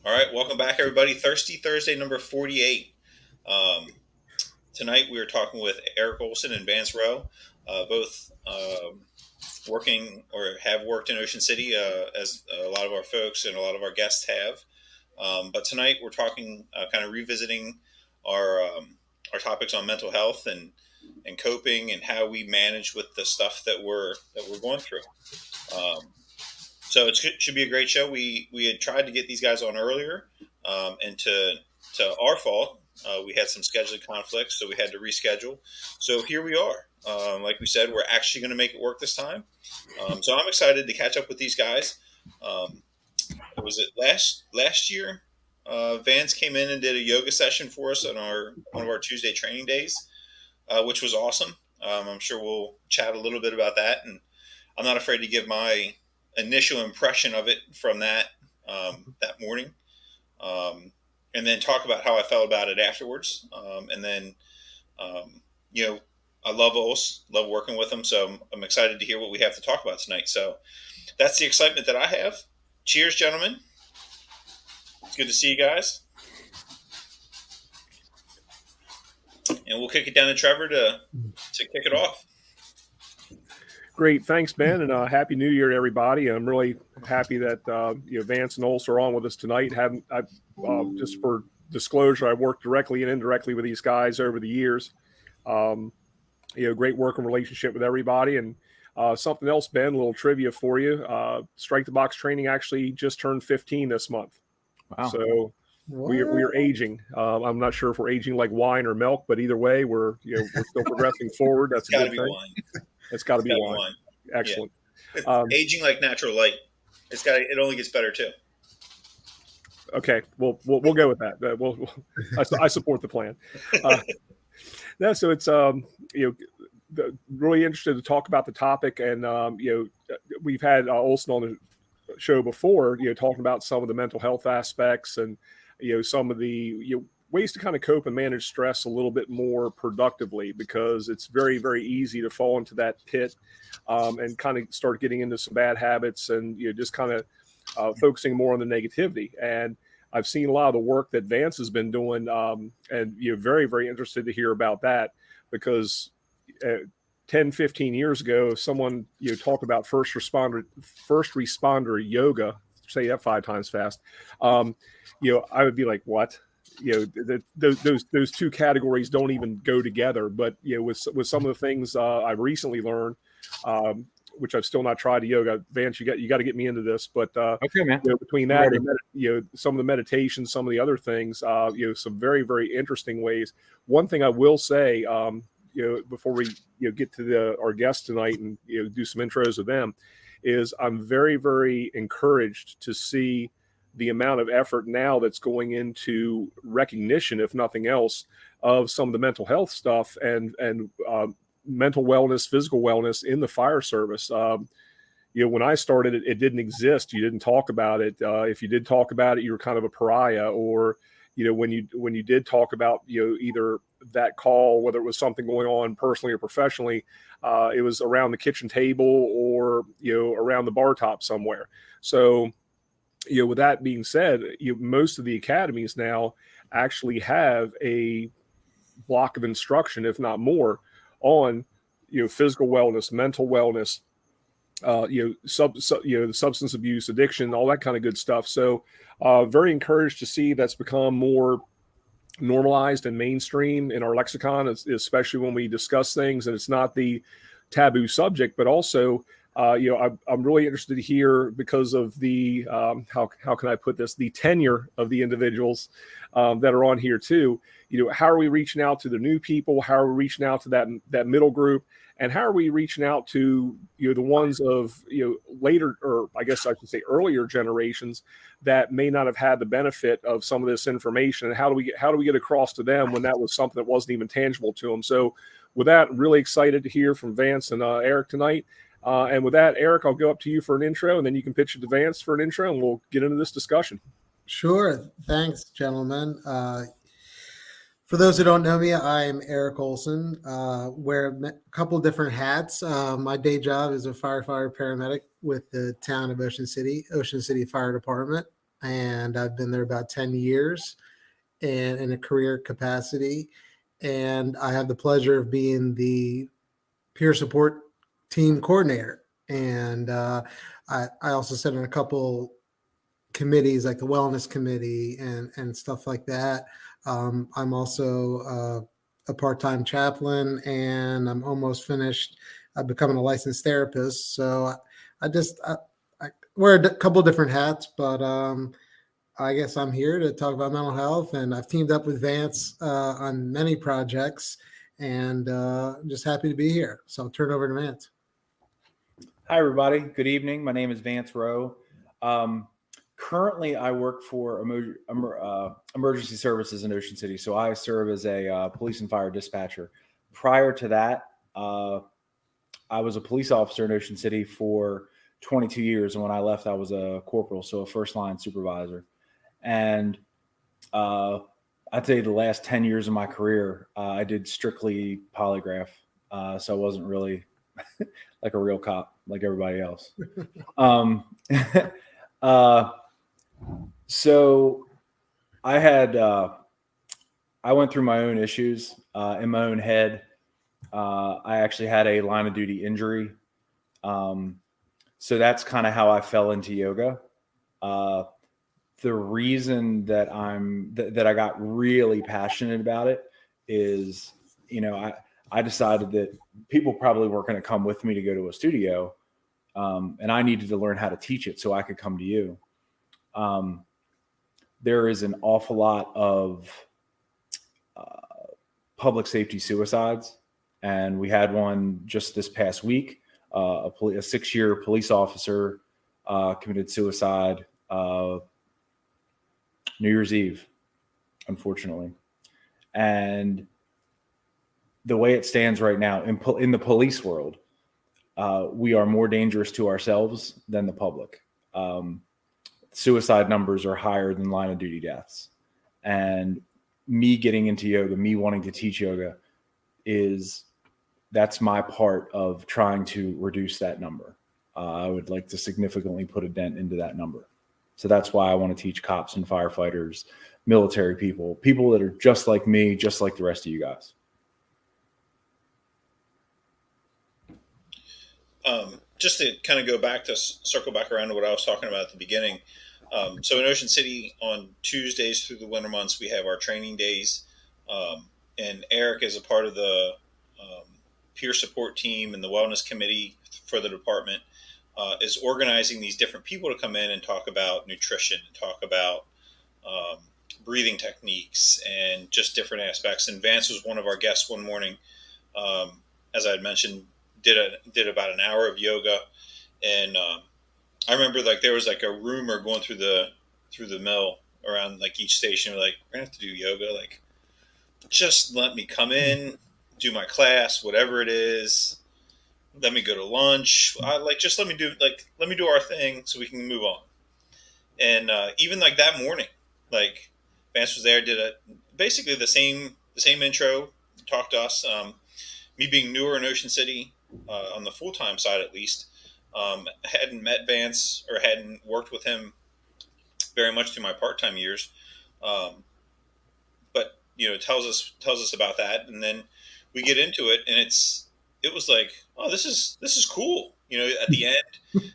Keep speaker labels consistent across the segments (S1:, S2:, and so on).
S1: All right, welcome back, everybody. Thirsty Thursday number 48. Um, Tonight we are talking with Eric Olson and Vance Rowe, both working or have worked in Ocean City, as a lot of our folks and a lot of our guests have. But tonight we're talking, kind of revisiting our topics on mental health and coping and how we manage with the stuff that we're going through. Um, so it should be a great show. We had tried to get these guys on earlier, and to our fault, we had some scheduling conflicts, so we had to reschedule. So here we are. Like we said, we're actually going to make it work this time. So I'm excited to catch up with these guys. Um, was it last year? Vance came in and did a yoga session for us on our one of our Tuesday training days, which was awesome. I'm sure we'll chat a little bit about that, and I'm not afraid to give my initial impression of it from that morning, um, and then talk about how I felt about it afterwards. And then, um, you know, I love Os, love working with him, so I'm excited to hear what we have to talk about tonight. So that's the excitement that I have. Cheers, gentlemen. It's good to see you guys, and we'll kick it down to Trevor to kick it off.
S2: Great, thanks, Ben, and happy New Year to everybody. I'm really happy that Vance and Olson are on with us tonight. Just for disclosure, I worked directly and indirectly with these guys over the years. Great working relationship with everybody. And something else, Ben, a little trivia for you. Strike the Box training actually just turned 15 this month.
S3: Wow.
S2: So we're aging. I'm not sure if we're aging like wine or milk, but either way, we're still progressing forward. That's
S1: It's got to be wine.
S2: It's got to be wine. Excellent.
S1: Yeah. Aging like natural light. It only gets better too.
S2: Okay, we'll go with that. I support the plan. So it's really interested to talk about the topic, and we've had Olson on the show before, talking about some of the mental health aspects and some of the ways to kind of cope and manage stress a little bit more productively, because it's very, very easy to fall into that pit and kind of start getting into some bad habits and just kind of focusing more on the negativity. And I've seen a lot of the work that Vance has been doing, and very, very interested to hear about that, because 10, 15 years ago, if someone talked about first responder yoga, say that 5 times fast, I would be like, what? Those two categories don't even go together. But with some of the things I've recently learned, which I've still not tried yoga. Vance, you got to get me into this. But
S3: okay, man.
S2: Between that and some of the meditation, some of the other things, some very, very interesting ways. One thing I will say, before we get to our guests tonight and do some intros of them, is I'm very, very encouraged to see the amount of effort now that's going into recognition, if nothing else, of some of the mental health stuff and mental wellness, physical wellness in the fire service. When I started, it didn't exist. You didn't talk about it. If you did talk about it, you were kind of a pariah. Or when you did talk about either that call, whether it was something going on personally or professionally, it was around the kitchen table or around the bar top somewhere. So with that being said, most of the academies now actually have a block of instruction, if not more, on physical wellness, mental wellness, the substance abuse, addiction, all that kind of good stuff. So very encouraged to see that's become more normalized and mainstream in our lexicon, especially when we discuss things and it's not the taboo subject. But also I'm really interested to hear, because of the how can I put this, the tenure of the individuals that are on here too. How are we reaching out to the new people? How are we reaching out to that middle group? And how are we reaching out to the ones of later, or I guess I should say earlier generations, that may not have had the benefit of some of this information? And how do we get across to them when that was something that wasn't even tangible to them? So with that, I'm really excited to hear from Vance and Eric tonight. And with that, Eric, I'll go up to you for an intro, and then you can pitch it to Vance for an intro, and we'll get into this discussion.
S4: Sure. Thanks, gentlemen. For those who don't know me, I'm Eric Olson. Wear a couple of different hats. My day job is a firefighter paramedic with the town of Ocean City Fire Department. and I've been there about 10 years and in a career capacity. And I have the pleasure of being the peer support team coordinator. And I also sit on a couple committees like the wellness committee and stuff like that. I'm also a part-time chaplain, and I'm almost finished becoming a licensed therapist. So I wear a couple different hats, but I guess I'm here to talk about mental health, and I've teamed up with Vance on many projects, and I'm just happy to be here. So I'll turn it over to Vance.
S3: Hi, everybody. Good evening. My name is Vance Rowe. Currently, I work for emergency services in Ocean City. So I serve as a police and fire dispatcher. Prior to that, I was a police officer in Ocean City for 22 years. And when I left, I was a corporal, so a first line supervisor. And I'd say the last 10 years of my career, I did strictly polygraph. So I wasn't really like a real cop like everybody else. So I had, I went through my own issues in my own head. I actually had a line of duty injury. So that's kind of how I fell into yoga. The reason that that I got really passionate about it is, I decided that people probably weren't going to come with me to go to a studio. And I needed to learn how to teach it so I could come to you. There is an awful lot of public safety suicides. And we had one just this past week. A 6-year police officer committed suicide New Year's Eve, unfortunately. And the way it stands right now in the police world, we are more dangerous to ourselves than the public. Suicide numbers are higher than line of duty deaths. And me getting into yoga, me wanting to teach yoga, that's my part of trying to reduce that number. I would like to significantly put a dent into that number. So that's why I want to teach cops and firefighters, military people that are just like me, just like the rest of you guys.
S1: Just to kind of go back to circle back around to what I was talking about at the beginning. So in Ocean City on Tuesdays through the winter months, we have our training days. And Eric is a part of the peer support team and the wellness committee for the department, is organizing these different people to come in and talk about nutrition, talk about breathing techniques, and just different aspects. And Vance was one of our guests one morning, as I had mentioned, did about an hour of yoga. And I remember there was a rumor going through the mill around each station. We're like, we're gonna have to do yoga. Just let me come in, do my class, whatever it is. Let me go to lunch. Just let me do our thing so we can move on. And even that morning, Vance was there, did basically the same intro, talked to us. Me being newer in Ocean City, on the full-time side at least, hadn't met Vance or hadn't worked with him very much through my part-time years. But tells us about that, and then we get into it, and it was like, oh, this is cool. At the end,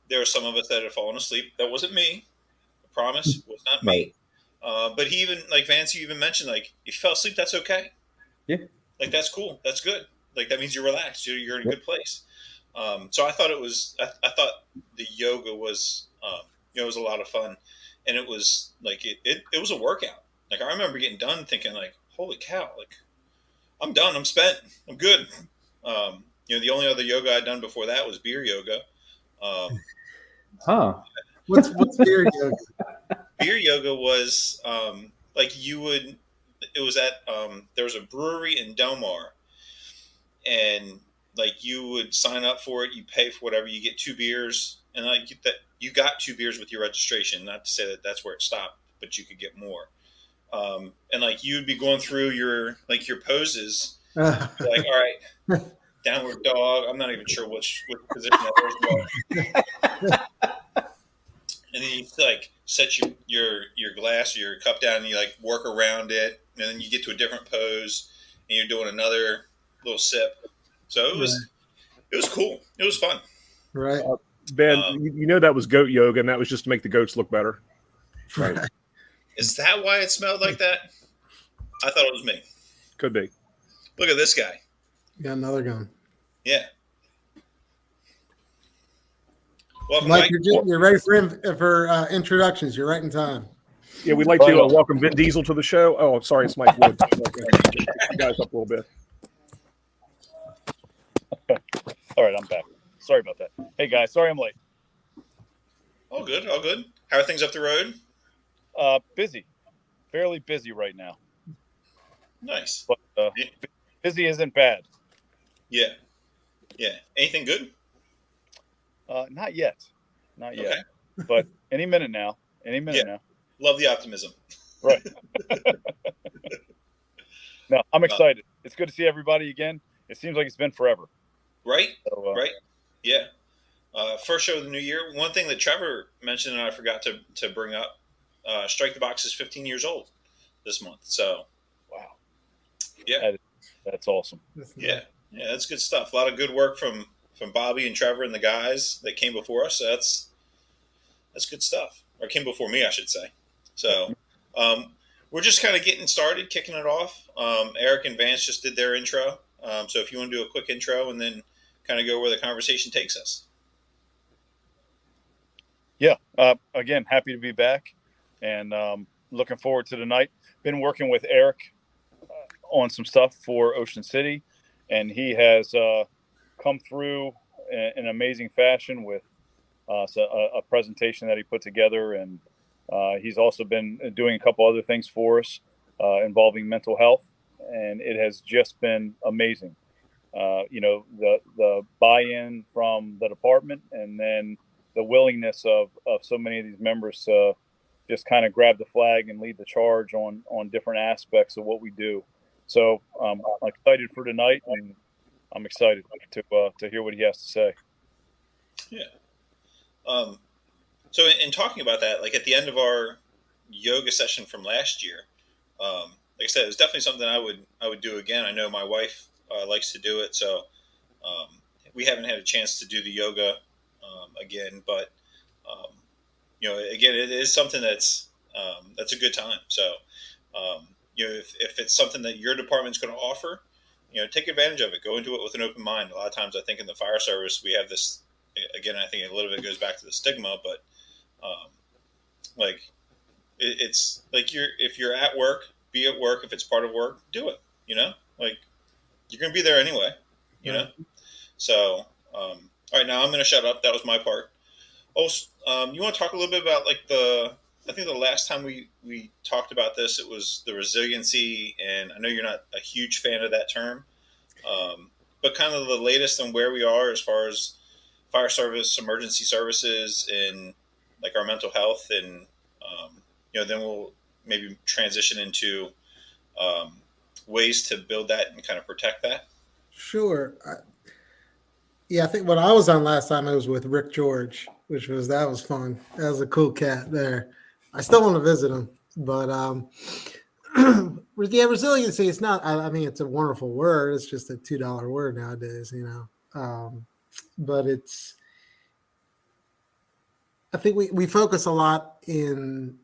S1: there were some of us that had fallen asleep. That wasn't me. I promise, it was not me. But he even, Vance, you even mentioned, if you fell asleep, that's okay.
S3: Yeah.
S1: That's cool. That's good. That means you're relaxed. You're in a good place. So I thought I thought the yoga was, it was a lot of fun, and it was it was a workout. I remember getting done thinking holy cow, I'm done. I'm spent. I'm good. The only other yoga I'd done before that was beer yoga.
S4: What's beer yoga?
S1: Beer yoga was it was at there was a brewery in Del Mar, and you would sign up for it, you pay for whatever, you get 2 beers, and you got 2 beers with your registration. Not to say that that's where it stopped, but you could get more. And you'd be going through your poses, all right, downward dog. I'm not even sure which position that was. and then you like set your glass or your cup down, and you like work around it, and then you get to a different pose, and you're doing another little sip. So it was cool. It was fun.
S4: Right.
S2: Ben, you know that was goat yoga, and that was just to make the goats look better.
S4: Right.
S1: Is that why it smelled like that? I thought it was me.
S2: Could be.
S1: Look at this guy.
S4: Got another gun.
S1: Yeah. Welcome,
S4: Mike,
S1: Mike.
S4: you're ready for introductions. You're right in time.
S2: Yeah, we'd like to welcome Vin Diesel to the show. Oh, I'm sorry, it's Mike Wood. You guys up a little bit.
S5: All right, I'm back. Sorry about that. Hey, guys, sorry I'm late.
S1: All good, all good. How are things up the road?
S5: Busy. Fairly busy right now.
S1: Nice.
S5: But busy isn't bad.
S1: Yeah. Yeah. Anything good?
S5: Not yet. Not yet.
S1: Okay.
S5: But any minute now. Any minute now.
S1: Love the optimism.
S5: Right. No, I'm excited. It's good to see everybody again. It seems like it's been forever.
S1: Right?
S5: So,
S1: Right. Yeah. First show of the new year. One thing that Trevor mentioned and I forgot to bring up, Strike the Box is 15 years old this month. So,
S5: wow.
S1: Yeah.
S5: That's awesome.
S1: Yeah. Yeah, that's good stuff. A lot of good work from Bobby and Trevor and the guys that came before us. So that's good stuff. Or came before me, I should say. So, we're just kind of getting started, kicking it off. Eric and Vance just did their intro. So if you want to do a quick intro and then kind of go where the conversation takes us.
S5: Yeah. Again, happy to be back and looking forward to the night. Been working with Eric on some stuff for Ocean City, and he has come through in an amazing fashion with a presentation that he put together. And he's also been doing a couple other things for us involving mental health, and it has just been amazing. The buy-in from the department, and then the willingness of so many of these members to just kind of grab the flag and lead the charge on different aspects of what we do. So I'm excited for tonight, and I'm excited to hear what he has to say.
S1: Yeah. So in talking about that, like at the end of our yoga session from last year, like I said, it was definitely something I would do again. I know my wife likes to do it, so we haven't had a chance to do the yoga again. But again, it is something that's a good time. So if it's something that your department's going to offer, take advantage of it. Go into it with an open mind. A lot of times, I think in the fire service, we have this. Again, I think a little bit goes back to the stigma, but it's like if you're at work, be at work. If it's part of work, do it. Like you're going to be there anyway. So all right, now I'm going to shut up. That was my part. Also, you want to talk a little bit about I think the last time we talked about this, it was the resiliency, and I know you're not a huge fan of that term, but kind of the latest on where we are as far as fire service, emergency services, and like our mental health, and then we'll maybe transition into ways to build that and kind of protect that.
S4: Sure. I think when I was on last time, it was with Rick George, that was fun. That was a cool cat there. I still want to visit him, but resiliency. It's not. I mean, it's a wonderful word. It's just a $2 word nowadays, but it's. I think we focus a lot in.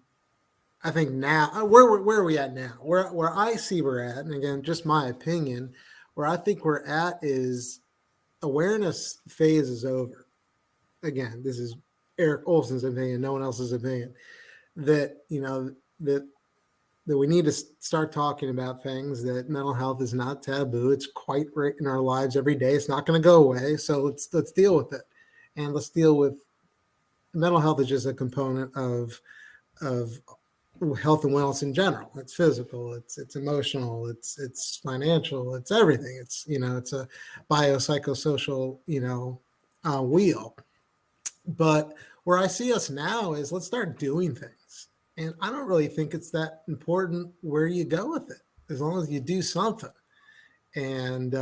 S4: I think now where are we at now? Where I see we're at, and again, just my opinion, where I think we're at is awareness phase is over. Again, this is Eric Olson's opinion, no one else's opinion. That that we need to start talking about things. That mental health is not taboo. It's quite right in our lives every day. It's not going to go away. So let's deal with it, and let's deal with mental health is just a component of health and wellness in general. It's physical, it's emotional, it's financial, it's everything. It's it's a biopsychosocial wheel. But where I see us now is let's start doing things, and I don't really think it's that important where you go with it, as long as you do something. And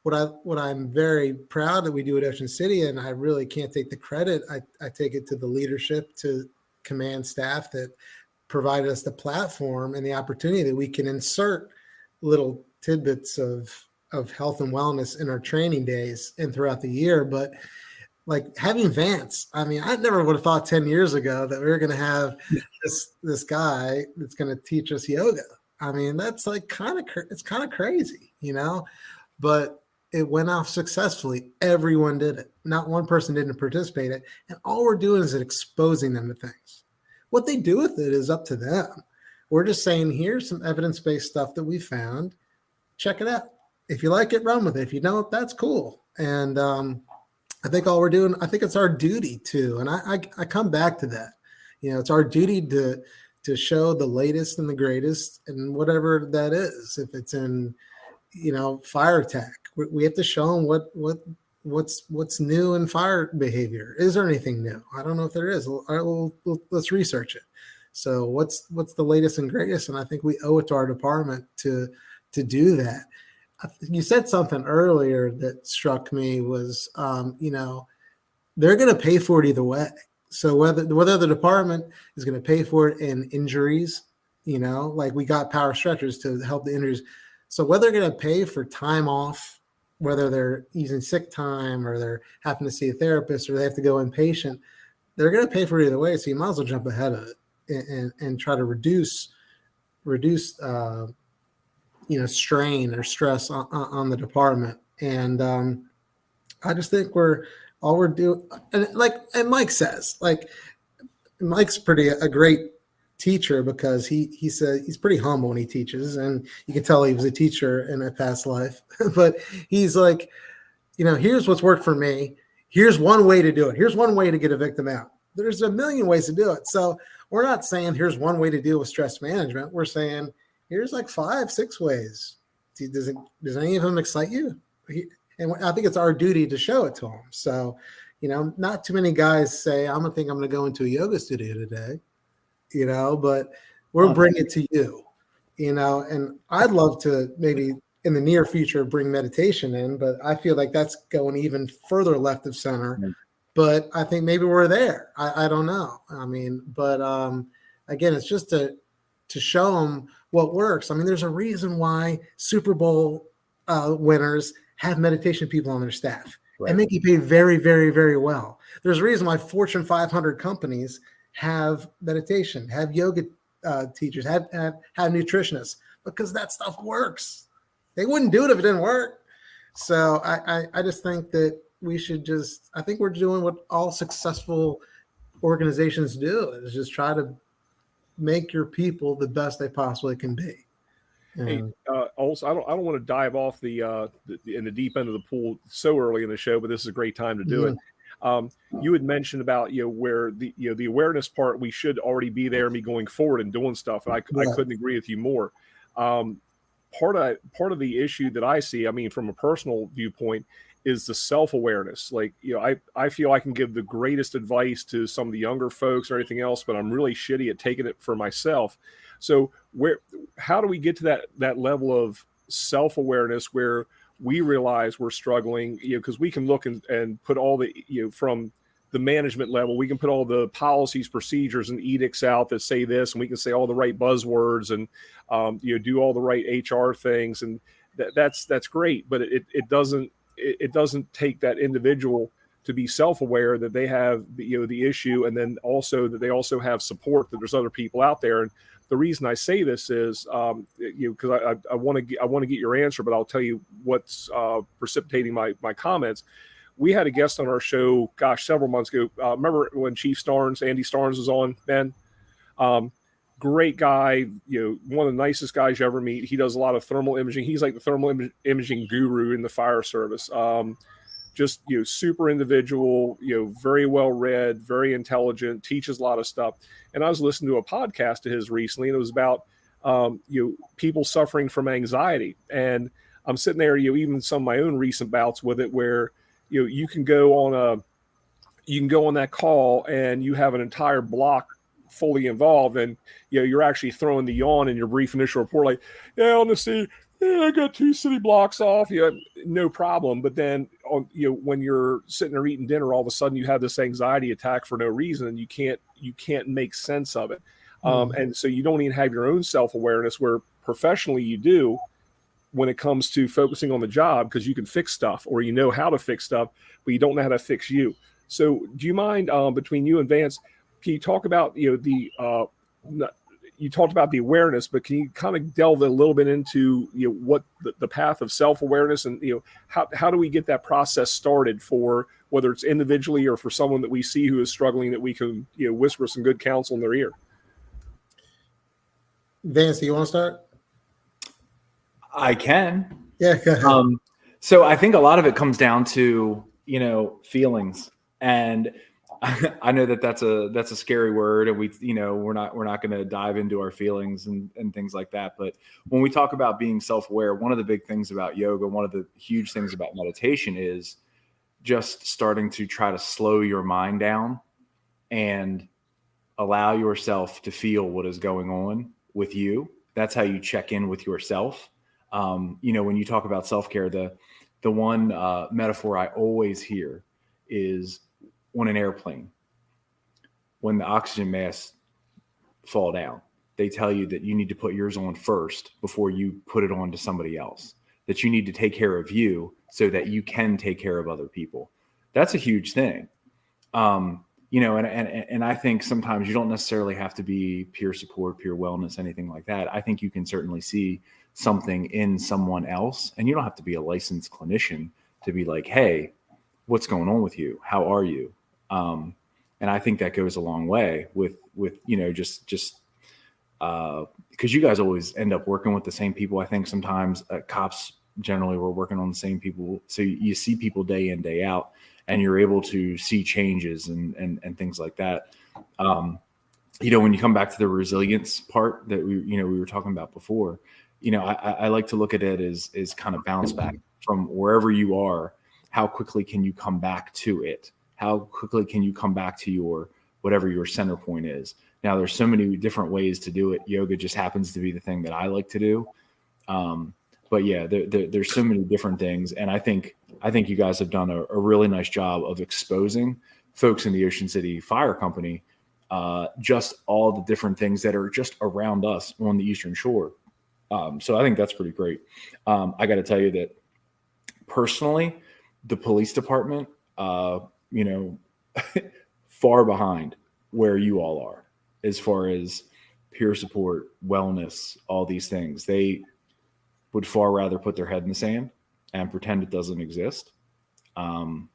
S4: what I'm very proud that we do at Ocean City, and I really can't take the credit. I take it to the leadership to command staff that provided us the platform and the opportunity that we can insert little tidbits of health and wellness in our training days and throughout the year. But like having Vance, I mean, I never would have thought 10 years ago that we were going to have this guy that's going to teach us yoga. I mean, that's like it's kind of crazy, you know, but it went off successfully. Everyone did it. Not one person didn't participate in it. And all we're doing is exposing them to things. What they do with it is up to them. We're just saying, here's some evidence-based stuff that we found. Check it out. If you like it, run with it. If you don't, that's cool. And I think all we're doing, I think it's our duty to, and I come back to that. You know, it's our duty to show the latest and the greatest and whatever that is. If it's in, you know, fire attack, we have to show them what's new in fire behavior. Is there anything new? I don't know if there is. All right, let's research it. So what's the latest and greatest? And I think we owe it to our department to do that. You said something earlier that struck me was, you know, they're going to pay for it either way. So whether the department is going to pay for it in injuries, you know, like we got power stretchers to help the injuries. So whether they're going to pay for time off, whether they're using sick time or they're having to see a therapist or they have to go inpatient, they're going to pay for it either way. So you might as well jump ahead of it and try to reduce you know, strain or stress on the department. And I just think all we're doing, and Mike says, like, Mike's a great teacher because he said he's pretty humble when he teaches, and you can tell he was a teacher in a past life. But he's like, you know, here's what's worked for me. Here's one way to do it. Here's one way to get a victim out. There's a million ways to do it. So we're not saying here's one way to deal with stress management. We're saying here's like 5-6 ways. Does any of them excite you? And I think it's our duty to show it to them. So, you know, not too many guys say, I'm going to go into a yoga studio today, you know, but we'll bring it to you, you know, and I'd love to maybe in the near future bring meditation in, but I feel like that's going even further left of center. Mm-hmm. But I think maybe we're there. I don't know. I mean, but again, it's just to show them what works. I mean, there's a reason why Super Bowl winners have meditation people on their staff, right, and they get paid very, very, very well. There's a reason why Fortune 500 companies have meditation, have yoga teachers, have nutritionists, because that stuff works. They wouldn't do it if it didn't work. So I just think that we should I think we're doing what all successful organizations do, is just try to make your people the best they possibly can be.
S2: Hey, also, I don't want to dive off in the deep end of the pool so early in the show, but this is a great time to do it. You had mentioned about, you know, where the awareness part, we should already be there and be going forward and doing stuff. I couldn't agree with you more. Part of the issue that I see, I mean, from a personal viewpoint, is the self-awareness. Like, you know, I feel I can give the greatest advice to some of the younger folks or everything else, but I'm really shitty at taking it for myself. So how do we get to that level of self-awareness where we realize we're struggling, you know, because we can look and put all the, you know, from the management level, we can put all the policies, procedures, and edicts out that say this, and we can say all the right buzzwords and, you know, do all the right HR things. And that's great, but it doesn't take that individual to be self-aware that they have, you know, the issue, and then also that they also have support, that there's other people out there. And the reason I say this is, you know, because I want to get your answer, but I'll tell you what's precipitating my comments. We had a guest on our show, several months ago. Remember when Chief Andy Starnes was on, Ben? Great guy, you know, one of the nicest guys you ever meet. He does a lot of thermal imaging. He's like the thermal imaging guru in the fire service. Just, you know, super individual, you know, very well read, very intelligent, teaches a lot of stuff. And I was listening to a podcast of his recently, and it was about, you know, people suffering from anxiety. And I'm sitting there, you know, even some of my own recent bouts with it, where, you know, you can go on that call and you have an entire block fully involved, and, you know, you're actually throwing the yawn in your brief initial report, like, yeah, honestly, yeah, I got 2 city blocks off. Yeah, no problem. But then, when you're sitting there eating dinner, all of a sudden you have this anxiety attack for no reason, and you can't make sense of it. And so you don't even have your own self-awareness, where professionally you do when it comes to focusing on the job, because you can fix stuff, or you know how to fix stuff, but you don't know how to fix you. So do you mind, between you and Vance, can you talk about, you talked about the awareness, but can you kind of delve a little bit into, what the path of self-awareness, and, how do we get that process started, for whether it's individually or for someone that we see who is struggling, that we can, whisper some good counsel in their ear?
S4: Vance, do you want to start?
S3: I can.
S4: Yeah, go ahead.
S3: So I think a lot of it comes down to, feelings. And I know that that's a scary word, and we're not going to dive into our feelings and things like that. But when we talk about being self-aware, one of the big things about yoga, one of the huge things about meditation, is just starting to try to slow your mind down and allow yourself to feel what is going on with you. That's how you check in with yourself. When you talk about self-care, the one metaphor I always hear is on an airplane. When the oxygen masks fall down, they tell you that you need to put yours on first before you put it on to somebody else, that you need to take care of you so that you can take care of other people. That's a huge thing. And I think sometimes you don't necessarily have to be peer support, peer wellness, anything like that. I think you can certainly see something in someone else, and you don't have to be a licensed clinician to be like, hey, what's going on with you? How are you? And I think that goes a long way with just because you guys always end up working with the same people. I think sometimes cops generally were working on the same people. So you see people day in, day out, and you're able to see changes and things like that. When you come back to the resilience part that we were talking about before, I like to look at it as kind of bounce back from wherever you are. How quickly can you come back to it? How quickly can you come back to whatever your center point is? Now, there's so many different ways to do it. Yoga just happens to be the thing that I like to do. But yeah, there's so many different things. And I think you guys have done a really nice job of exposing folks in the Ocean City Fire Company, just all the different things that are just around us on the Eastern Shore. So I think that's pretty great. I got to tell you that personally, the police department, far behind where you all are as far as peer support, wellness, all these things. They would far rather put their head in the sand and pretend it doesn't exist. And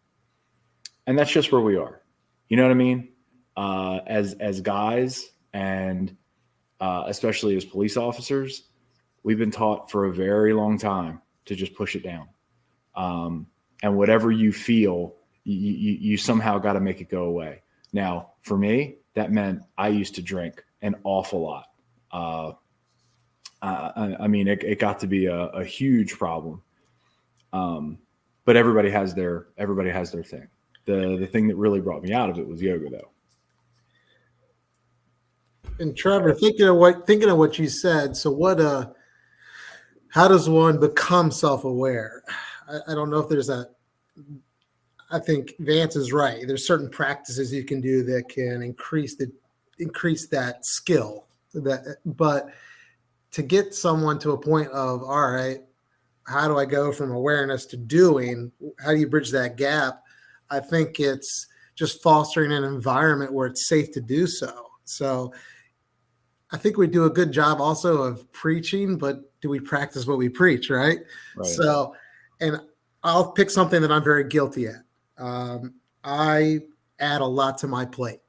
S3: that's just where we are. You know what I mean? As guys, and especially as police officers, we've been taught for a very long time to just push it down. And whatever you feel, you somehow got to make it go away. Now, for me, that meant I used to drink an awful lot. It got to be a huge problem. But everybody has their thing. The thing that really brought me out of it was yoga, though.
S4: And Trevor, thinking of what you said, so how does one become self-aware? I don't know if there's I think Vance is right. There's certain practices you can do that can increase that skill. But to get someone to a point of, all right, how do I go from awareness to doing? How do you bridge that gap? I think it's just fostering an environment where it's safe to do so. So I think we do a good job also of preaching, but do we practice what we preach, right? So, and I'll pick something that I'm very guilty at. I add a lot to my plate.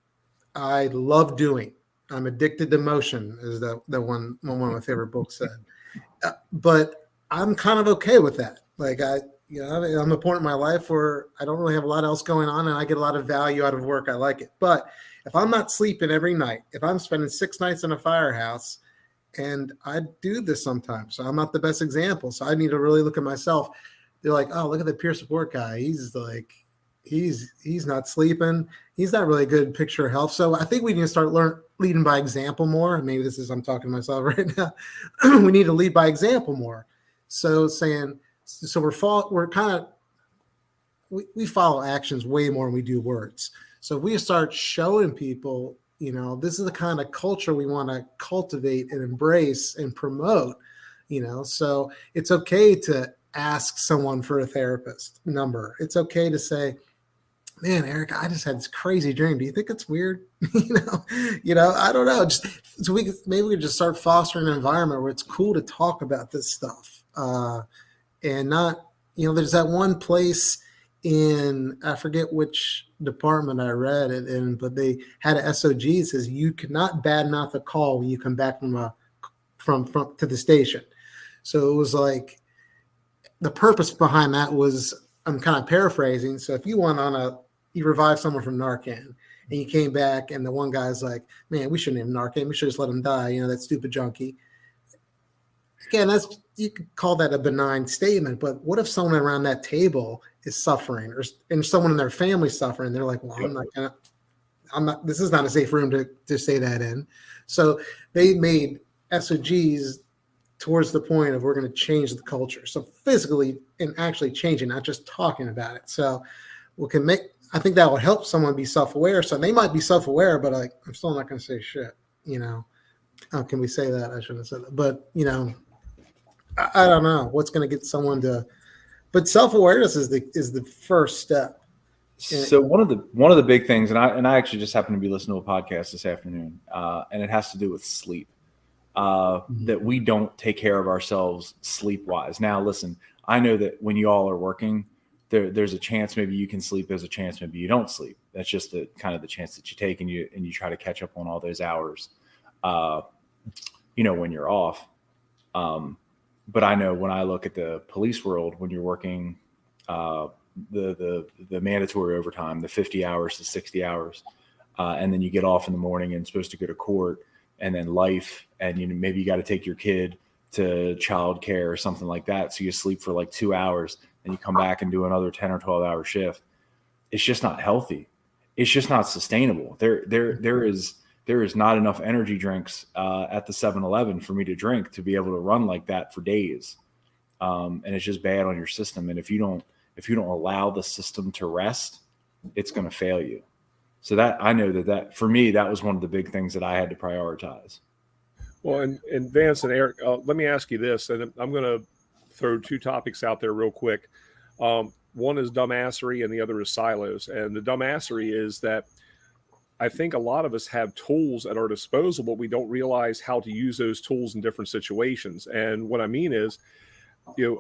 S4: I love doing. I'm addicted to motion, is the one of my favorite books said. But I'm kind of okay with that. Like I'm a point in my life where I don't really have a lot else going on, and I get a lot of value out of work. I like it. But if I'm not sleeping every night, if I'm spending 6 nights in a firehouse, and I do this sometimes, so I'm not the best example. So I need to really look at myself. They're like, oh, look at the peer support guy. He's like, he's not sleeping. He's not really a good picture of health. So I think we need to start leading by example more. Maybe I'm talking to myself right now. We need to lead by example more. So we're kind of, we follow actions way more than we do words. So if we start showing people, this is the kind of culture we want to cultivate and embrace and promote, so it's okay to ask someone for a therapist number. It's okay to say, man, Eric, I just had this crazy dream. Do you think it's weird? I don't know. So maybe we just start fostering an environment where it's cool to talk about this stuff. And not, there's that one place I forget which department I read it in, but they had an SOG that says you cannot badmouth a call when you come back from to the station. So it was like, the purpose behind that was, I'm kind of paraphrasing. So if you you revive someone from Narcan and you came back and the one guy's like, man, we shouldn't have Narcan. We should just let him die. That stupid junkie. Again, you could call that a benign statement, but what if someone around that table is suffering and someone in their family suffering? They're like, well, this is not a safe room to say that in. So they made SOGs towards the point of, we're going to change the culture. So physically and actually changing, not just talking about it. So I think that will help someone be self-aware. So they might be self-aware, but I'm still not going to say shit, can we say that? I shouldn't have said that, but I don't know what's going to get someone but self-awareness is the first step.
S3: So one of the big things, and I actually just happened to be listening to a podcast this afternoon, and it has to do with sleep. That we don't take care of ourselves sleep-wise. Now, listen, I know that when you all are working, there's a chance maybe you can sleep. There's a chance maybe you don't sleep. That's just the kind of the chance that you take, and you try to catch up on all those hours, when you're off. But I know when I look at the police world, when you're working the mandatory overtime, the 50 hours to 60 hours, and then you get off in the morning and supposed to go to court, and then life, and maybe you got to take your kid to childcare or something like that. So you sleep for like 2 hours, and you come back and do another 10 or 12 hour shift. It's just not healthy. It's just not sustainable. There is not enough energy drinks at the 7-Eleven for me to drink to be able to run like that for days. And it's just bad on your system. And if you don't allow the system to rest, it's going to fail you. So that I know that for me, that was one of the big things that I had to prioritize.
S2: Well, and Vance and Eric, let me ask you this, and I'm going to throw two topics out there real quick. One is dumbassery and the other is silos. And the dumbassery is that I think a lot of us have tools at our disposal, but we don't realize how to use those tools in different situations. And what I mean is,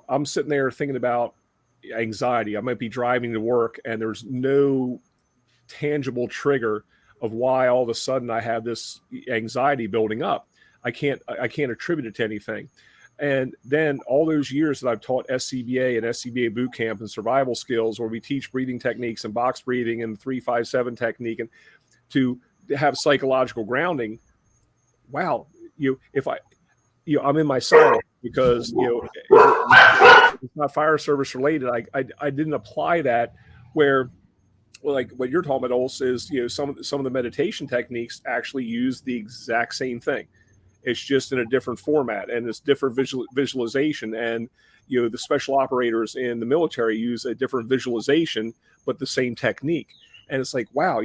S2: I'm sitting there thinking about anxiety. I might be driving to work and there's no tangible trigger of why all of a sudden I have this anxiety building up. I can't attribute it to anything. And then all those years that I've taught SCBA and SCBA boot camp and survival skills, where we teach breathing techniques and box breathing and 3-5-7 technique, and to have psychological grounding. Wow. I'm in my silo because, it's not fire service related. I didn't apply that where, like what you're talking about, Olson, is, some of the meditation techniques actually use the exact same thing. It's just in a different format, and it's different visualization. And, the special operators in the military use a different visualization, but the same technique. And it's like, wow,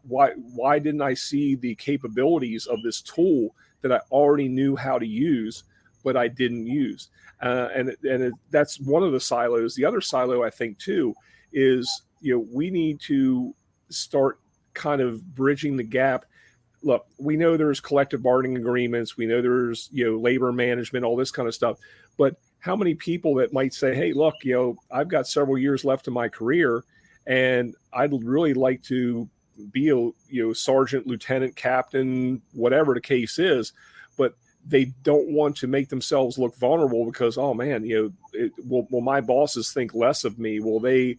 S2: why didn't I see the capabilities of this tool that I already knew how to use, but I didn't use? That's one of the silos. The other silo, I think, too, is, we need to start kind of bridging the gap. Look, we know there's collective bargaining agreements. We know there's, labor management, all this kind of stuff. But how many people that might say, hey, look, I've got several years left in my career, and I'd really like to be a, sergeant, lieutenant, captain, whatever the case is, but they don't want to make themselves look vulnerable because, oh man, will my bosses think less of me? Will they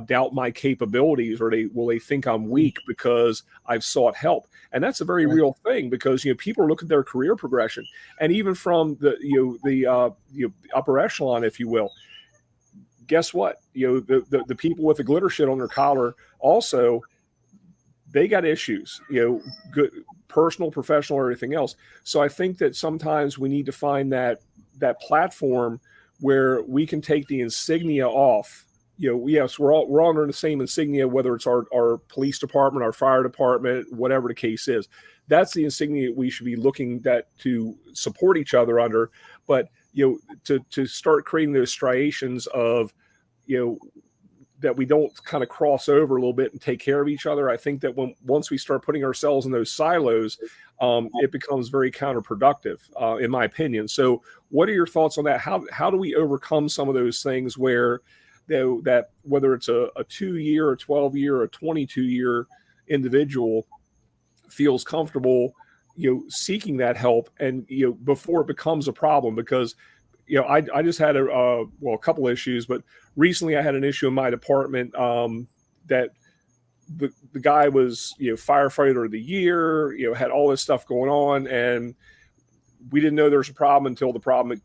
S2: doubt my capabilities, or will they think I'm weak because I've sought help? And that's a very real thing, because people look at their career progression, and even from the upper echelon, if you will. Guess what? The people with the glitter shit on their collar also, they got issues. Good, personal, professional, or everything else. So I think that sometimes we need to find that platform where we can take the insignia off. Yes, we're all under the same insignia, whether it's our police department, our fire department, whatever the case is. That's the insignia we should be looking to support each other under. But to start creating those striations of that we don't kind of cross over a little bit and take care of each other. I think that once we start putting ourselves in those silos, it becomes very counterproductive, in my opinion. So what are your thoughts on that? How do we overcome some of those things where that whether it's a 2-year, a 12-year, or a 22-year individual feels comfortable, seeking that help and, before it becomes a problem? Because I just had a couple issues, but recently I had an issue in my department that the guy was, firefighter of the year, had all this stuff going on, and we didn't know there was a problem until the problem,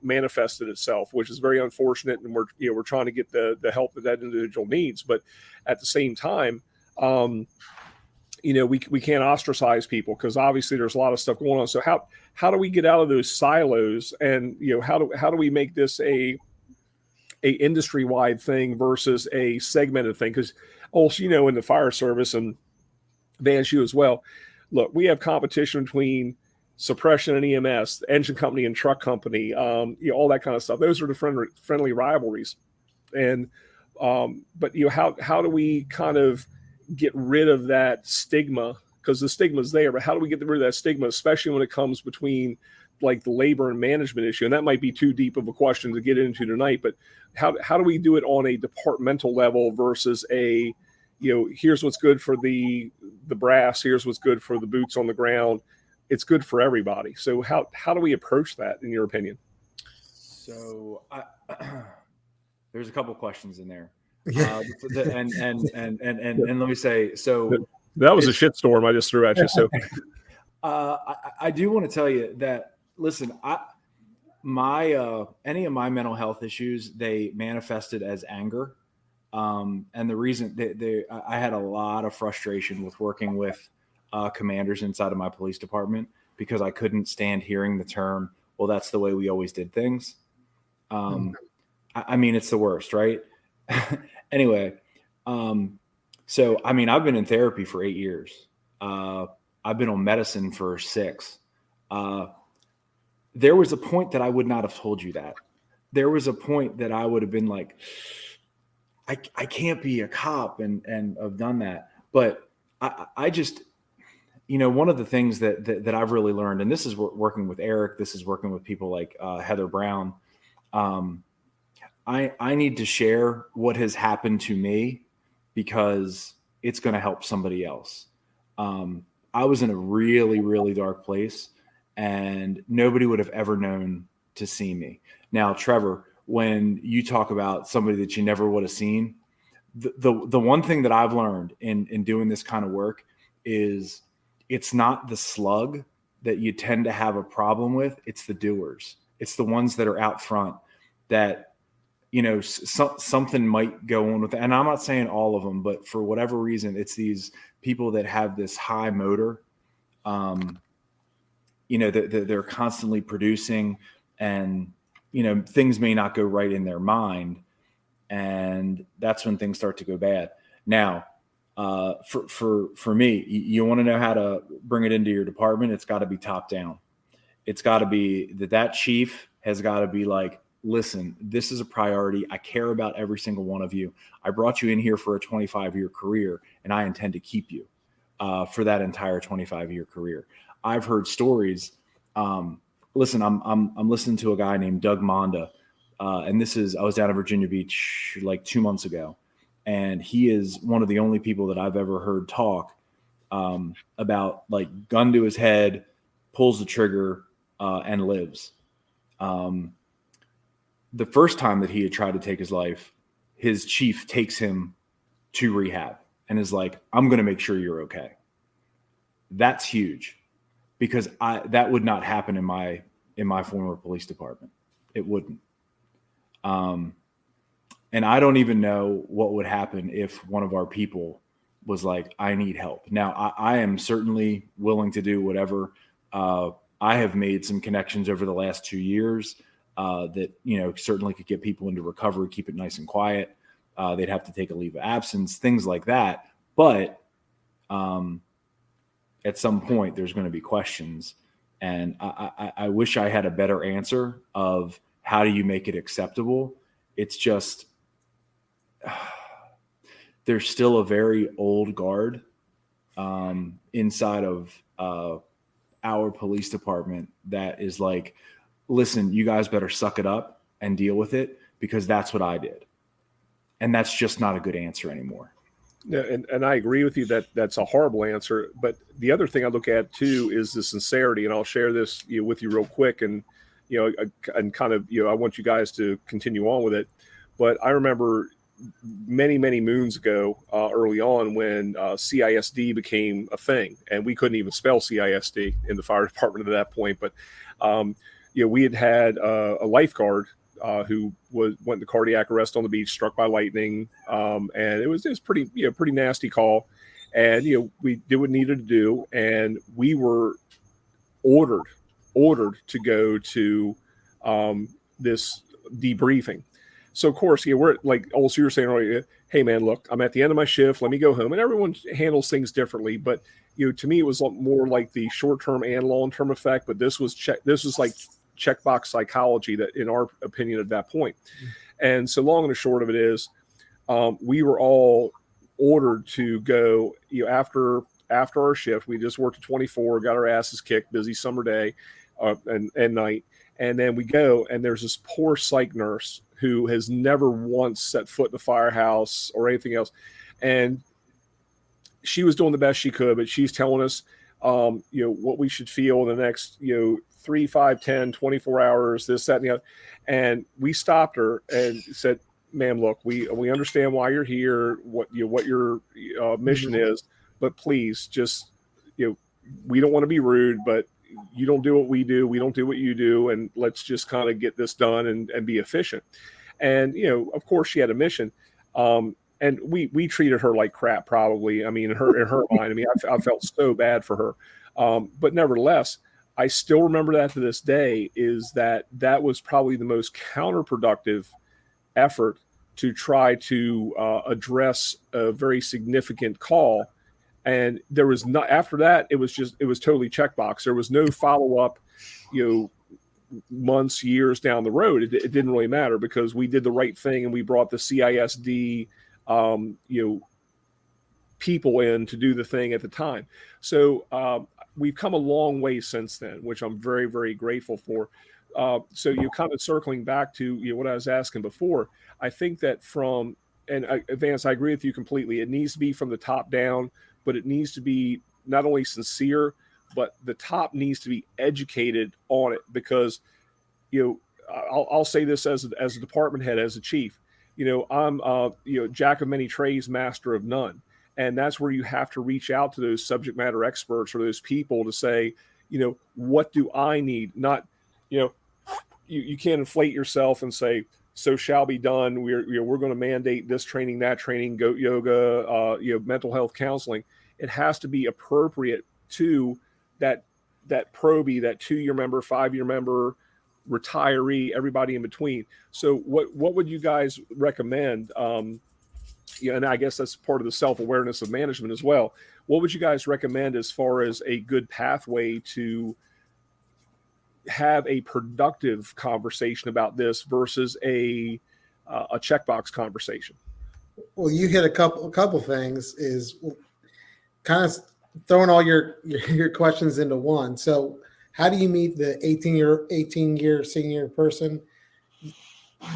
S2: manifested itself, which is very unfortunate. And we're trying to get the help that individual needs, but at the same time, we can't ostracize people because obviously there's a lot of stuff going on. So how do we get out of those silos, and how do we make this a industry-wide thing versus a segmented thing? Because also, in the fire service, and Vance, you as well, look, we have competition between suppression and EMS, the engine company and truck company, all that kind of stuff. Those are the friendly rivalries. And but how do we kind of get rid of that stigma? Because the stigma is there, but how do we get rid of that stigma, especially when it comes between like the labor and management issue? And that might be too deep of a question to get into tonight, but how do we do it on a departmental level versus here's what's good for the brass, here's what's good for the boots on the ground. It's good for everybody. So how do we approach that, in your opinion?
S3: So there's a couple questions in there.
S4: Yeah.
S3: And let me say, so
S2: that was a shitstorm I just threw at you. So
S3: I do want to tell you that, listen, any of my mental health issues, they manifested as anger. And the reason I had a lot of frustration with working with commanders inside of my police department because I couldn't stand hearing the term, well, that's the way we always did things. I mean, it's the worst, right? Anyway, so, I mean, I've been in therapy for 8 years. I've been on medicine for 6. There was a point that I would not have told you that. There was a point that I would have been like, I can't be a cop and have done that. But I just, one of the things that I've really learned, and this is working with Eric, this is working with people like Heather Brown. I need to share what has happened to me because it's going to help somebody else. I was in a really, really dark place and nobody would have ever known to see me. Now, Trevor, when you talk about somebody that you never would have seen, the one thing that I've learned in doing this kind of work is it's not the slug that you tend to have a problem with. It's the doers. It's the ones that are out front that, something might go on with it. And I'm not saying all of them, but for whatever reason, it's these people that have this high motor, they're constantly producing and, things may not go right in their mind. And that's when things start to go bad. Now, for me, you want to know how to bring it into your department. It's got to be top down. It's got to be that chief has got to be like, listen, this is a priority. I care about every single one of you. I brought you in here for a 25-year career, and I intend to keep you for that entire 25-year career. I've heard stories. Listen, I'm listening to a guy named Doug Monda, and I was down in Virginia Beach like 2 months ago, and he is one of the only people that I've ever heard talk about like gun to his head, pulls the trigger, and lives. The first time that he had tried to take his life, his chief takes him to rehab and is like, I'm going to make sure you're okay. That's huge because that would not happen in my former police department. It wouldn't. And I don't even know what would happen if one of our people was like, I need help. Now, I am certainly willing to do whatever. I have made some connections over the last 2 years that, certainly could get people into recovery, keep it nice and quiet. They'd have to take a leave of absence, things like that. But at some point, there's going to be questions. And I wish I had a better answer of how do you make it acceptable. It's just there's still a very old guard inside of our police department that is like, listen, you guys better suck it up and deal with it, because that's what I did. And that's just not a good answer anymore.
S2: Yeah, and I agree with you that that's a horrible answer. But the other thing I look at too is the sincerity, and I'll share this with you real quick. And and kind of I want you guys to continue on with it. But I remember many moons ago, early on, when CISD became a thing, and we couldn't even spell CISD in the fire department at that point. But we had a lifeguard who went into cardiac arrest on the beach, struck by lightning, and it was pretty nasty call. And we did what needed to do, and we were ordered to go to this debriefing. So of course, we're like, also you were saying earlier, hey man, look, I'm at the end of my shift, let me go home. And everyone handles things differently, but to me it was more like the short-term and long-term effect. But this was like checkbox psychology, that in our opinion at that point. And so long and the short of it is, we were all ordered to go, after our shift. We just worked at 24, got our asses kicked, busy summer day and night. And then we go, and there's this poor psych nurse who has never once set foot in the firehouse or anything else. And she was doing the best she could, but she's telling us, what we should feel in the next, 3, 5, 10, 24 hours, this, that, and the other. And we stopped her and said, ma'am, look, we understand why you're here, what your mission is, but please just, we don't want to be rude, but you don't do what we do, we don't do what you do, and let's just kind of get this done and be efficient. And of course she had a mission, and we treated her like crap, probably. I mean, in her mind, I mean, I felt so bad for her, but nevertheless, I still remember that to this day, is that was probably the most counterproductive effort to try to address a very significant call. And there was not, after that, it was totally checkbox. There was no follow-up, months, years down the road. It didn't really matter, because we did the right thing, and we brought the CISD, people in to do the thing at the time. So we've come a long way since then, which I'm very, very grateful for. So kind of circling back to what I was asking before, I think that Vance, I agree with you completely. It needs to be from the top down, but it needs to be not only sincere, but the top needs to be educated on it. Because, I'll say this as a department head, as a chief, I'm, jack of many trades, master of none. And that's where you have to reach out to those subject matter experts or those people to say, what do I need? Not, you can't inflate yourself and say, so shall be done. We're going to mandate this training, that training, goat yoga, mental health counseling. It has to be appropriate to that probie, that 2-year member, 5-year member, retiree, everybody in between. So what would you guys recommend? And I guess that's part of the self-awareness of management as well. What would you guys recommend as far as a good pathway to have a productive conversation about this versus a checkbox conversation?
S4: Well, you hit a couple things, is kind of throwing all your questions into one. So how do you meet the 18-year senior person?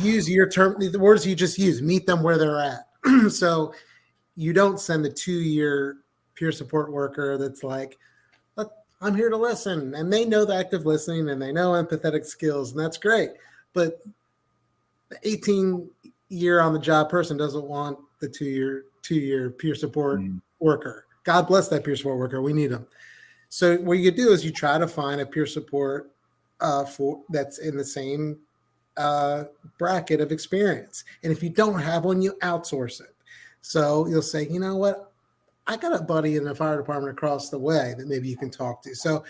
S4: Use your term, the words you just use, meet them where they're at. So you don't send the 2-year peer support worker that's like, I'm here to listen. And they know the active listening and they know empathetic skills, and that's great. But the 18-year on the job person doesn't want the 2-year peer support worker. God bless that peer support worker. We need them. So what you do is you try to find a peer support that's in the same bracket of experience. And if you don't have one, you outsource it. So you'll say, you know what? I got a buddy in the fire department across the way that maybe you can talk to. So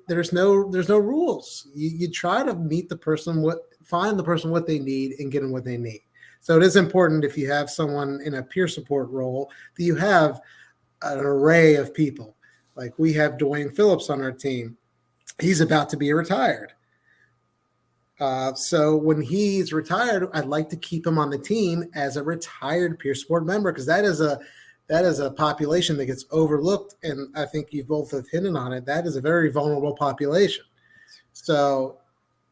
S4: there's no rules. You try to meet the person find the person what they need and get them what they need. So it is important if you have someone in a peer support role that you have an array of people. Like we have Dwayne Phillips on our team. He's about to be retired. So when he's retired, I'd like to keep him on the team as a retired peer support member, because that is a population that gets overlooked. And I think you both have hinted on it. That is a very vulnerable population. So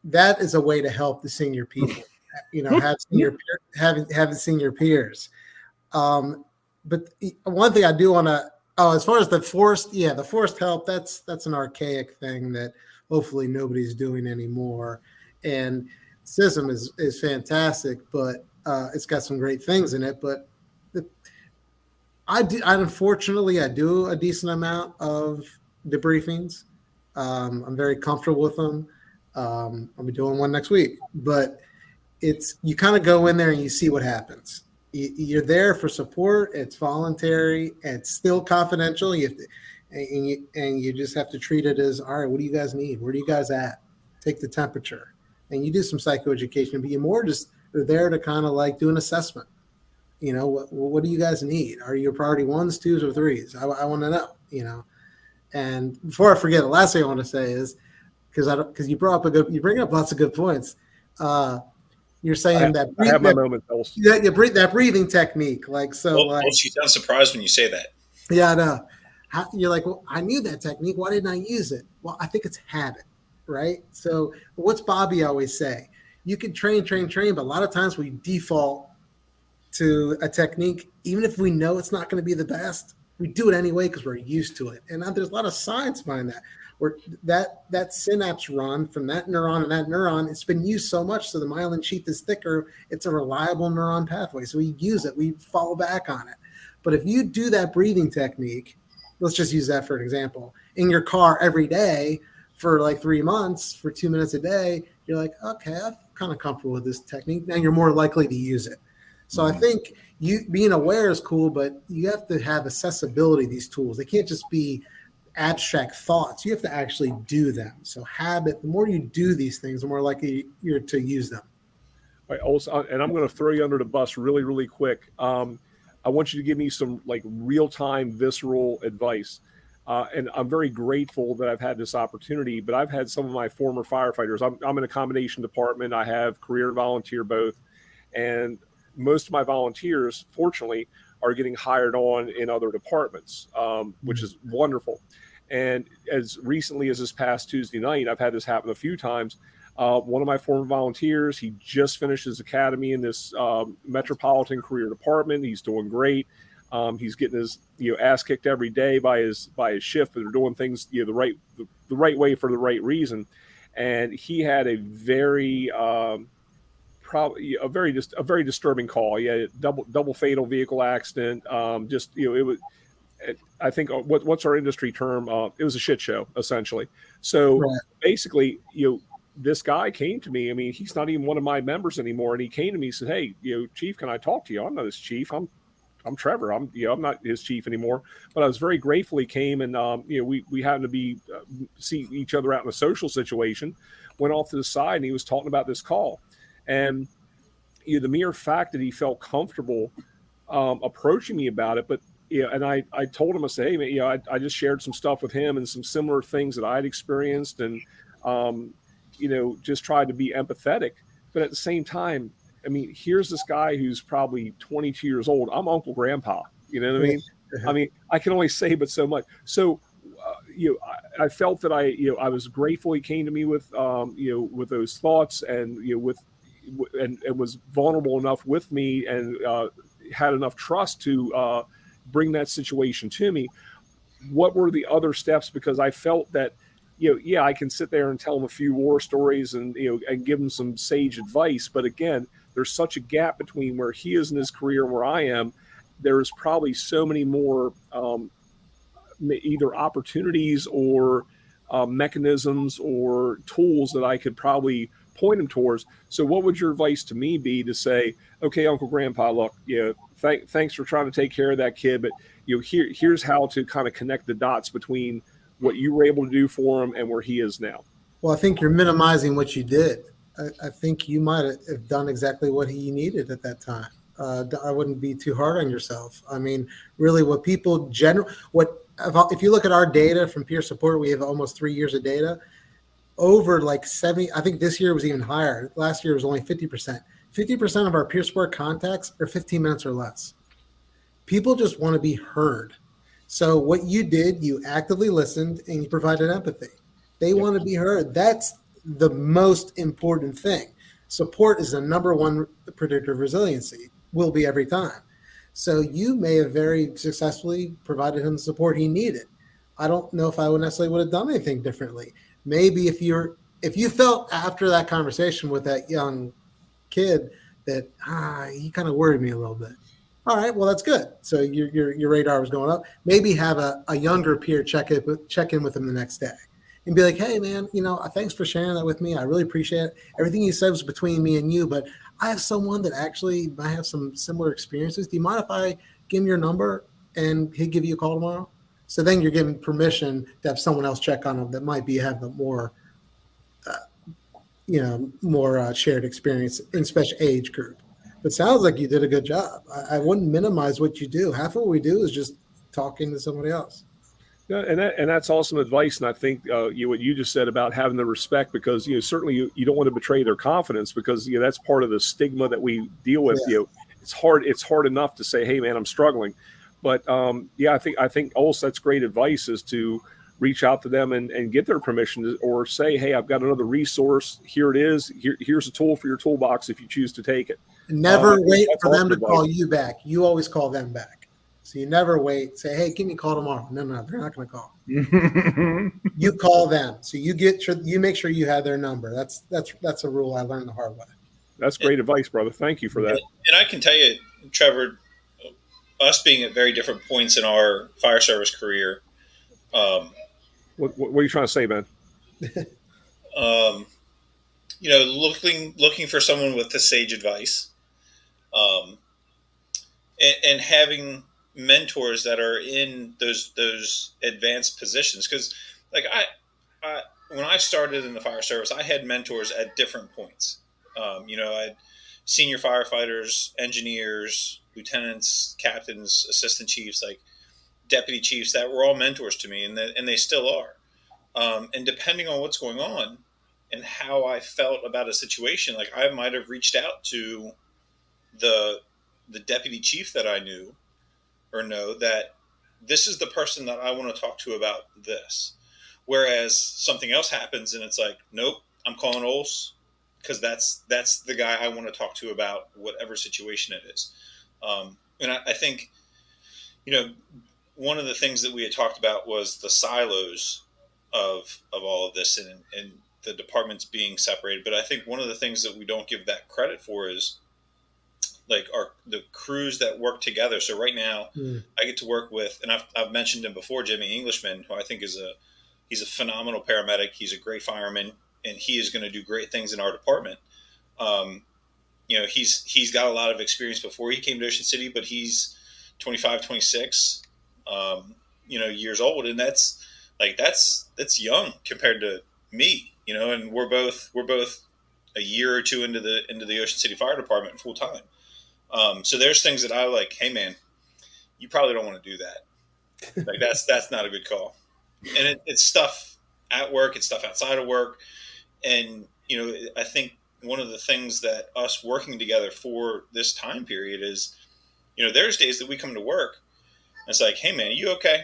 S4: that is a way to help the senior people, have senior peers. But one thing I do want to, as far as the forced help, that's an archaic thing that hopefully nobody's doing anymore. And system is fantastic, but it's got some great things in it. But unfortunately I do a decent amount of debriefings. I'm very comfortable with them. I'll be doing one next week, but you kind of go in there and you see what happens. You're there for support. It's voluntary. It's still confidential. You just have to treat it as, all right, what do you guys need? Where are you guys at? Take the temperature. And you do some psychoeducation, but you more just are there to kind of like do an assessment. What do you guys need? Are you priority 1s, 2s, or 3s? I want to know, And before I forget, the last thing I want to say is, because you bring up lots of good points. You're saying that
S2: I have my moments.
S4: That breathing technique, like so.
S1: Well, you sound surprised when you say that.
S4: Yeah, I know. You're like, well, I knew that technique. Why didn't I use it? Well, I think it's habit, right? So, what's Bobby always say? You can train, but a lot of times we default to a technique, even if we know it's not going to be the best. We do it anyway because we're used to it, and there's a lot of science behind that. Where that synapse run from that neuron and that neuron, it's been used so much, so the myelin sheath is thicker. It's a reliable neuron pathway, so we use it. We fall back on it. But if you do that breathing technique, let's just use that for an example, in your car every day for like 3 months, for 2 minutes a day, you're like, okay, I'm kind of comfortable with this technique. Now you're more likely to use it. So I think you being aware is cool, but you have to have accessibility to these tools. They can't just be abstract thoughts. You have to actually do them. So habit, the more you do these things, the more likely you're to use them.
S2: All right, Olson, and I'm going to throw you under the bus really, really quick. I want you to give me some like real-time visceral advice. And I'm very grateful that I've had this opportunity, but I've had some of my former firefighters. I'm in a combination department. I have career and volunteer both. And most of my volunteers, fortunately, are getting hired on in other departments, which is wonderful. And as recently as this past Tuesday night, I've had this happen a few times. One of my former volunteers, he just finished his academy in this metropolitan career department. He's doing great. He's getting his ass kicked every day by his shift, but they're doing things the right way for the right reason. And he had a very a very disturbing call. He had a double fatal vehicle accident. It was. I think what's our industry term? It was a shit show, essentially. So basically, this guy came to me. I mean, he's not even one of my members anymore, and he came to me and said, "Hey, Chief, can I talk to you? I'm not his chief. I'm Trevor. I'm not his chief anymore." But I was very grateful he came, and we happened to be see each other out in a social situation. Went off to the side, and he was talking about this call, and the mere fact that he felt comfortable approaching me about it, but. And I told him, I said, hey, man, I just shared some stuff with him and some similar things that I'd experienced, and just tried to be empathetic. But at the same time, I mean, here's this guy who's probably 22 years old. I'm Uncle Grandpa. You know what I mean? I mean, I can only say but so much. So, I felt that I was grateful he came to me with with those thoughts, and and was vulnerable enough with me, and had enough trust to bring that situation to me. What were the other steps? Because I felt that, I can sit there and tell him a few war stories and, and give him some sage advice. But again, there's such a gap between where he is in his career and where I am. There's probably so many more either opportunities or mechanisms or tools that I could probably point him towards. So what would your advice to me be to say, okay, Uncle Grandpa, look, thanks for trying to take care of that kid, but here's how to kind of connect the dots between what you were able to do for him and where he is now.
S4: Well, I think you're minimizing what you did. I think you might have done exactly what he needed at that time. I wouldn't be too hard on yourself. I mean, really, what people if you look at our data from peer support, we have almost 3 years of data. Over like 70, I think this year was even higher. Last year was only 50%. 50% of our peer support contacts are 15 minutes or less. People just want to be heard. So what you did, you actively listened and you provided empathy. They want to be heard. That's the most important thing. Support is the number one predictor of resiliency, will be every time. So you may have very successfully provided him the support he needed. I don't know if I would necessarily would have done anything differently. Maybe if you felt after that conversation with that young kid that he kind of worried me a little bit. All right, well that's good. So your radar was going up. Maybe have a younger peer check in with him the next day and be like, hey man, thanks for sharing that with me. I really appreciate it. Everything you said was between me and you, but I have someone that actually might have some similar experiences. Do you mind if I give him your number and he'll give you a call tomorrow? So then you're giving permission to have someone else check on them that might have the more, more shared experience in special age group. But it sounds like you did a good job. I wouldn't minimize what you do. Half of what we do is just talking to somebody else.
S2: Yeah, and that's awesome advice. And I think what you just said about having the respect, because certainly you don't want to betray their confidence, because that's part of the stigma that we deal with.
S4: Yeah.
S2: It's hard enough to say, hey man, I'm struggling. But I think also that's great advice, is to reach out to them and get their permission, or say, hey, I've got another resource. Here it is. Here's a tool for your toolbox if you choose to take it.
S4: Never wait for them to call you back. You always call them back. So you never wait. Say, hey, give me a call tomorrow. No, they're not going to call. You call them. So you make sure you have their number. That's a rule I learned the hard way.
S2: That's great advice, brother. Thank you for that.
S1: And I can tell you, Trevor, us being at very different points in our fire service career.
S2: What are you trying to say, man?
S1: Looking for someone with the sage advice, and having mentors that are in those advanced positions. Because like I when I started in the fire service, I had mentors at different points. I had senior firefighters, engineers, lieutenants, captains, assistant chiefs, like deputy chiefs, that were all mentors to me, and they still are. And depending on what's going on and how I felt about a situation, like I might have reached out to the deputy chief that I knew or know that this is the person that I want to talk to about this. Whereas something else happens and it's like, nope, I'm calling Olson, because that's the guy I want to talk to about whatever situation it is. And I think, one of the things that we had talked about was the silos of all of this and the departments being separated. But I think one of the things that we don't give that credit for is like the crews that work together. So right now I get to work with, and I've mentioned him before, Jimmy Englishman, who I think he's a phenomenal paramedic. He's a great fireman, and he is going to do great things in our department. He's got a lot of experience before he came to Ocean City, but he's 25, 26, years old. And that's young compared to me, and we're both a year or two into the Ocean City Fire Department full time. So there's things that I like, hey man, you probably don't want to do that. Like that's not a good call. And it's stuff at work, it's stuff outside of work. And, I think one of the things that us working together for this time period is, there's days that we come to work and it's like, hey man, are you okay?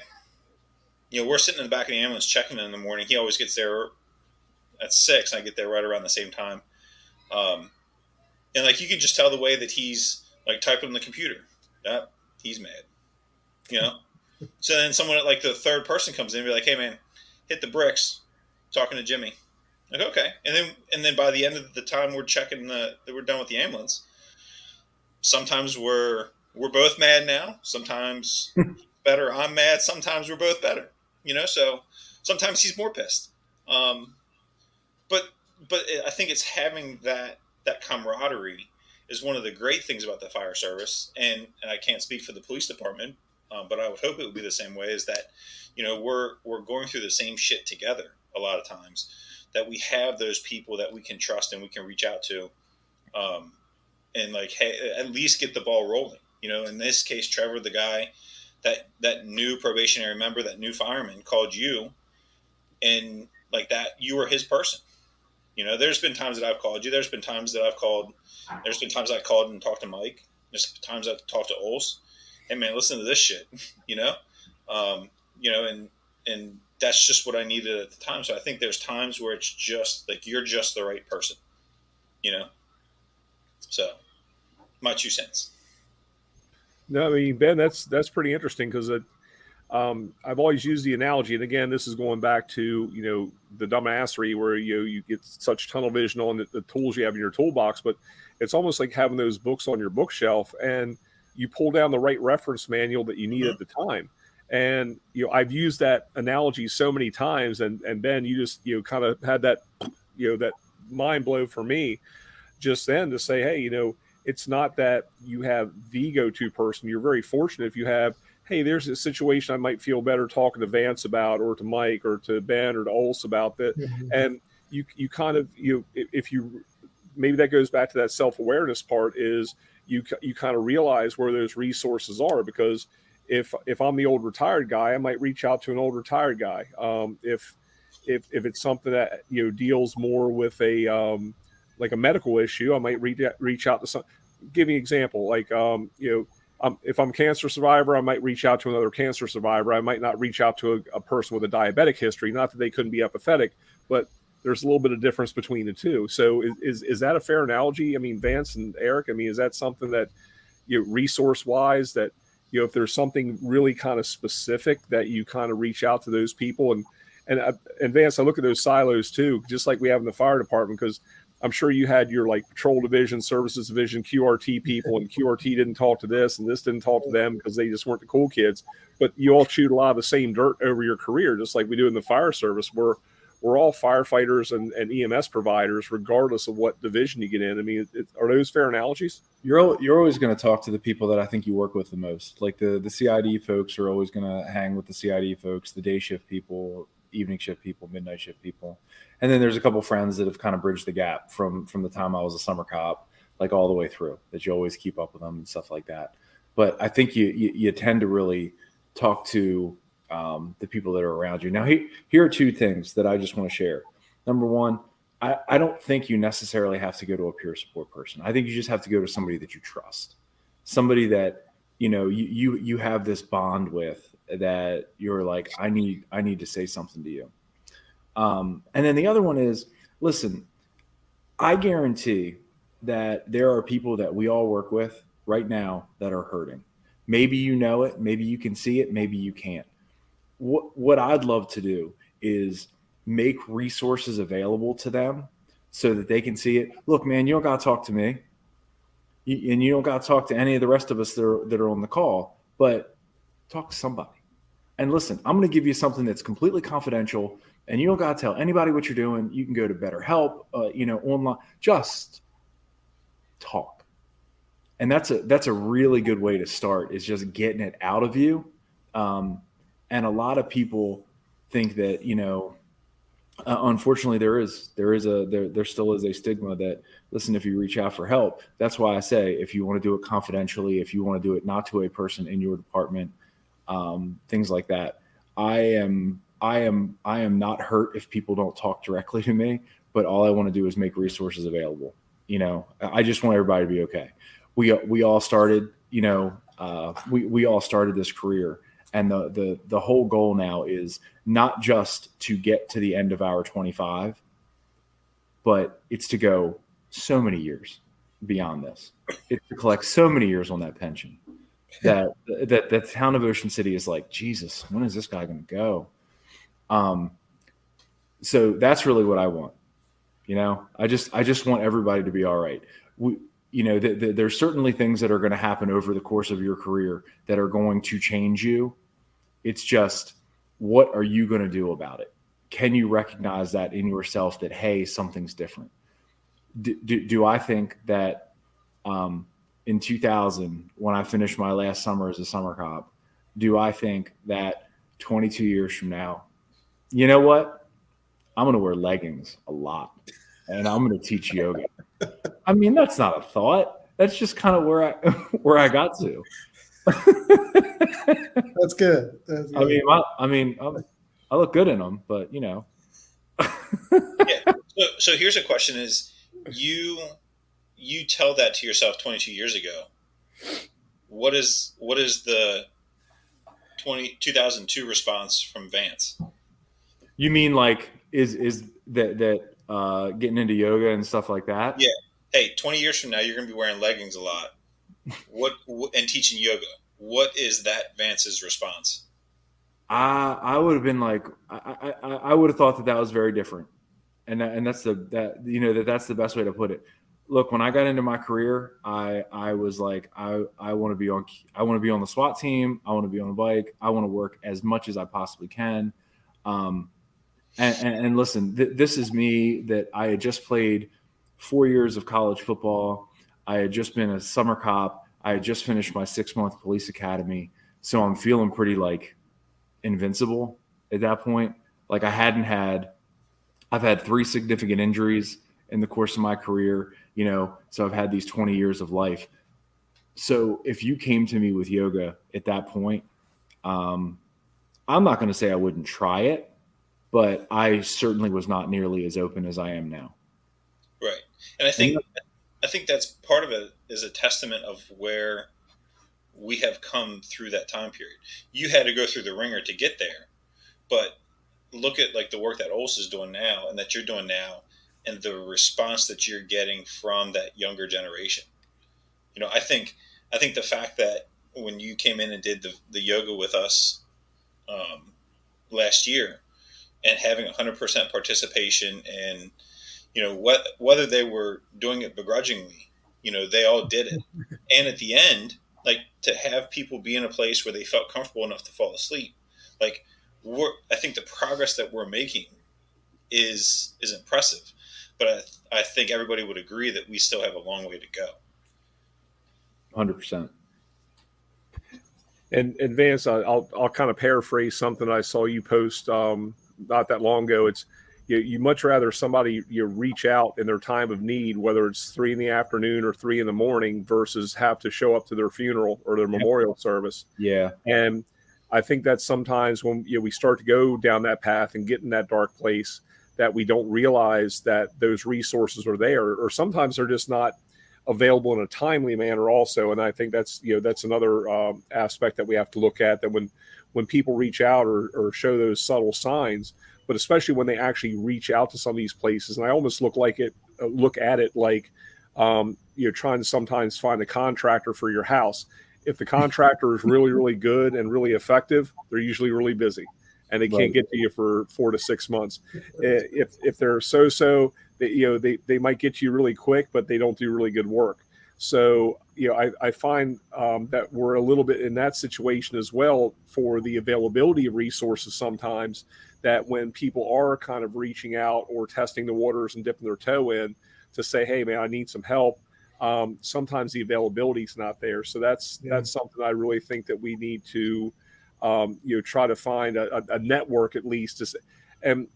S1: We're sitting in the back of the ambulance checking in the morning. He always gets there at 6. I get there right around the same time. And like, you can just tell the way that he's like typing on the computer. Yeah, he's mad, So then someone like the third person comes in and be like, hey man, hit the bricks, talking to Jimmy. Like, okay. And then by the end of the time we're checking that we're done with the ambulance, sometimes we're both mad now. Sometimes better, I'm mad. Sometimes we're both better, so sometimes he's more pissed. But I think it's having that camaraderie is one of the great things about the fire service. And I can't speak for the police department, but I would hope it would be the same way, is that, we're going through the same shit together a lot of times. that we have those people that we can trust and we can reach out to, and like, hey, at least get the ball rolling. You know, in this case, Trevor, the guy that new probationary member, that new fireman, called you, and like that, you were his person. You know, there's been times that I've called you. There's been times that I've called. There's been times I called and talked to Mike. There's times I've talked to Olson. Hey man, listen to this shit. You know, and that's just what I needed at the time. So I think there's times where it's just like you're just the right person. You know, so my 2 cents.
S2: No, I mean, Ben, that's pretty interesting because I've always used the analogy, and again, this is going back to the dumbassery where you get such tunnel vision on the tools you have in your toolbox, but it's almost like having those books on your bookshelf, and you pull down the right reference manual that you need at the time. And I've used that analogy so many times, and Ben, you just kind of had that that mind blow for me just then to say, hey, it's not that you have the go-to person. You're very fortunate if you have, hey, there's a situation I might feel better talking to Vance about, or to Mike, or to Ben, or to Olson about that. Mm-hmm. And you kind of, if you, maybe that goes back to that self-awareness part, is you kind of realize where those resources are, because if I'm the old retired guy, I might reach out to an old retired guy. If it's something that, deals more with a, like a medical issue, I might reach out to some. Give me an example, like if I'm a cancer survivor, I might reach out to another cancer survivor. I might not reach out to a person with a diabetic history. Not that they couldn't be empathetic, but there's a little bit of difference between the two. So is that a fair analogy? I mean, Vance and Eric, I mean, is that something that resource wise that if there's something really kind of specific that you kind of reach out to those people and Vance, I look at those silos too, just like we have in the fire department, because I'm sure you had your like patrol division, services division, QRT people, and QRT didn't talk to this and this didn't talk to them because they just weren't the cool kids. But you all chewed a lot of the same dirt over your career, just like we do in the fire service. We're all firefighters and EMS providers, regardless of what division you get in. I mean, are those fair analogies?
S3: You're always going to talk to the people that I think you work with the most. Like the CID folks are always going to hang with the CID folks, the day shift people, evening shift people, midnight shift people. And then there's a couple friends that have kind of bridged the gap from the time I was a summer cop, like all the way through, that you always keep up with them and stuff like that. But I think you tend to really talk to the people that are around you. Now, here are 2 things that I just want to share. Number one, I don't think you necessarily have to go to a peer support person. I think you just have to go to somebody that you trust, somebody that, you have this bond with, that you're like, I need to say something to you. And then the other one is, listen, I guarantee that there are people that we all work with right now that are hurting. Maybe you know it, maybe you can see it, maybe you can't. What I'd love to do is make resources available to them so that they can see it. Look, man, you don't got to talk to me, and you don't got to talk to any of the rest of us that are on the call, but talk to somebody. And listen, I'm going to give you something that's completely confidential, and you don't got to tell anybody what you're doing. You can go to BetterHelp, online. Just talk. And that's a really good way to start, is just getting it out of you. And a lot of people think that, unfortunately there still is a stigma that, listen, if you reach out for help, that's why I say, if you want to do it confidentially, if you want to do it not to a person in your department, things like that. I am not hurt if people don't talk directly to me, but all I want to do is make resources available. I just want everybody to be okay. We all started, we all started this career, and the whole goal now is not just to get to the end of our 25, but it's to go so many years beyond this. It's to collect so many years on that pension that the town of Ocean City is like, Jesus, when is this guy going to go? So that's really what I want. I just want everybody to be all right. There's certainly things that are going to happen over the course of your career that are going to change you. It's just, what are you going to do about it? Can you recognize that in yourself, that, hey, something's different? Do I think that in 2000, when I finished my last summer as a summer cop, do I think that 22 years from now, you know what? I'm going to wear leggings a lot and I'm going to teach yoga. I mean, that's not a thought. That's just kind of where I got to.
S4: That's good. That's good.
S3: I look good in them, but
S1: Yeah. So here's a question: Is you tell that to yourself 22 years ago? What is the 2002 response from Vance?
S3: you mean like is that getting into yoga and stuff like that?
S1: Yeah. Hey, 20 years from now, you're going to be wearing leggings a lot. What and teaching yoga? What is that Vance's response?
S3: I would have been like, I would have thought that was very different, and that's that's the best way to put it. Look, when I got into my career, I was like, I want to be on the SWAT team. I want to be on a bike. I want to work as much as I possibly can. And listen, this is me that I had just played 4 years of college football. I had just been a summer cop. I had just finished my 6-month police academy. So I'm feeling pretty like invincible at that point. Like I've had 3 significant injuries in the course of my career, so I've had these 20 years of life. So if you came to me with yoga at that point, I'm not going to say I wouldn't try it, but I certainly was not nearly as open as I am now.
S1: Right. And I think that's part of it is a testament of where we have come through that time period. You had to go through the ringer to get there, but look at like the work that Olson is doing now and that you're doing now and the response that you're getting from that younger generation. I think the fact that when you came in and did the yoga with us last year and having 100% participation and, whether they were doing it begrudgingly, they all did it. And at the end, like to have people be in a place where they felt comfortable enough to fall asleep, like I think the progress that we're making is impressive, but I think everybody would agree that we still have a long way to go.
S3: 100%.
S2: And Vance, I'll kind of paraphrase something I saw you post not that long ago. It's you much rather somebody reach out in their time of need, whether it's 3 PM or 3 AM, versus have to show up to their funeral or their memorial service.
S3: Yeah.
S2: And I think that sometimes when we start to go down that path and get in that dark place, that we don't realize that those resources are there, or sometimes they're just not available in a timely manner also. And I think that's another aspect that we have to look at, that when people reach out or show those subtle signs, but especially when they actually reach out to some of these places. And I almost look at it like you're trying to sometimes find a contractor for your house. If the contractor is really, really good and really effective, they're usually really busy and they can't get to you for 4 to 6 months. If they're so, they might get to you really quick, but they don't do really good work. So, I find that we're a little bit in that situation as well for the availability of resources sometimes, that when people are kind of reaching out or testing the waters and dipping their toe in to say, hey, man, I need some help, sometimes the availability is not there. So that's something I really think that we need to, try to find a network at least. And,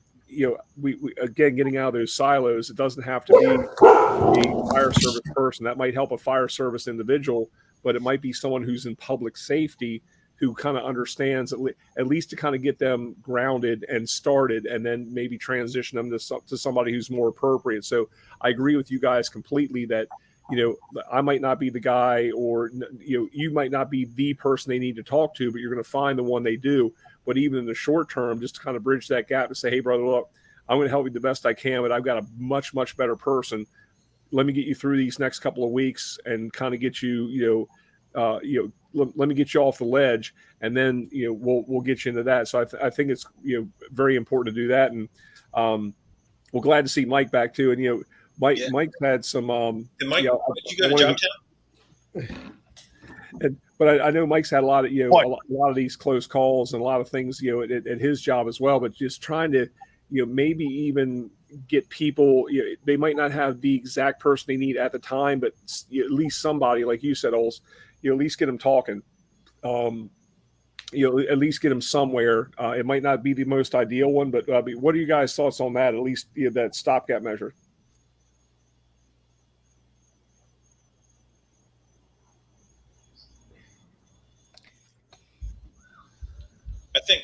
S2: we again, getting out of those silos, it doesn't have to be a fire service person. That might help a fire service individual, but it might be someone who's in public safety who kind of understands at least to kind of get them grounded and started, and then maybe transition them to somebody who's more appropriate. So I agree with you guys completely that, I might not be the guy, or, you might not be the person they need to talk to, but you're going to find the one they do. But even in the short term, just to kind of bridge that gap and say, hey, brother, look, I'm going to help you the best I can, but I've got a much, much better person. Let me get you through these next couple of weeks and kind of get you, let me get you off the ledge, and then, we'll get you into that. So I think it's, very important to do that. And we're glad to see Mike back too. And, Mike had some.
S1: Mike, you got a job town?
S2: But I know Mike's had a lot of a lot of these close calls and a lot of things at his job as well. But just trying to maybe even get people, they might not have the exact person they need at the time, but at least somebody, like you said, Ols, at least get them talking. at least get them somewhere. It might not be the most ideal one, but what are you guys' thoughts on that? At least that stopgap measure.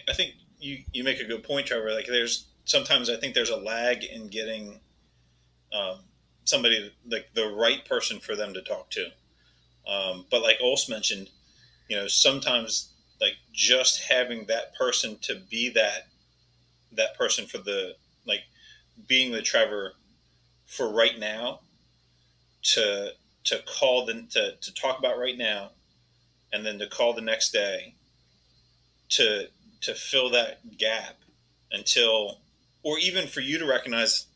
S1: I think you make a good point, Trevor. Like sometimes I think there's a lag in getting somebody, like the right person for them to talk to. But like Olson mentioned, sometimes like just having that person to be that person for being the Trevor for right now, to call to talk about right now, and then to call the next day to fill that gap until, or even for you to recognize,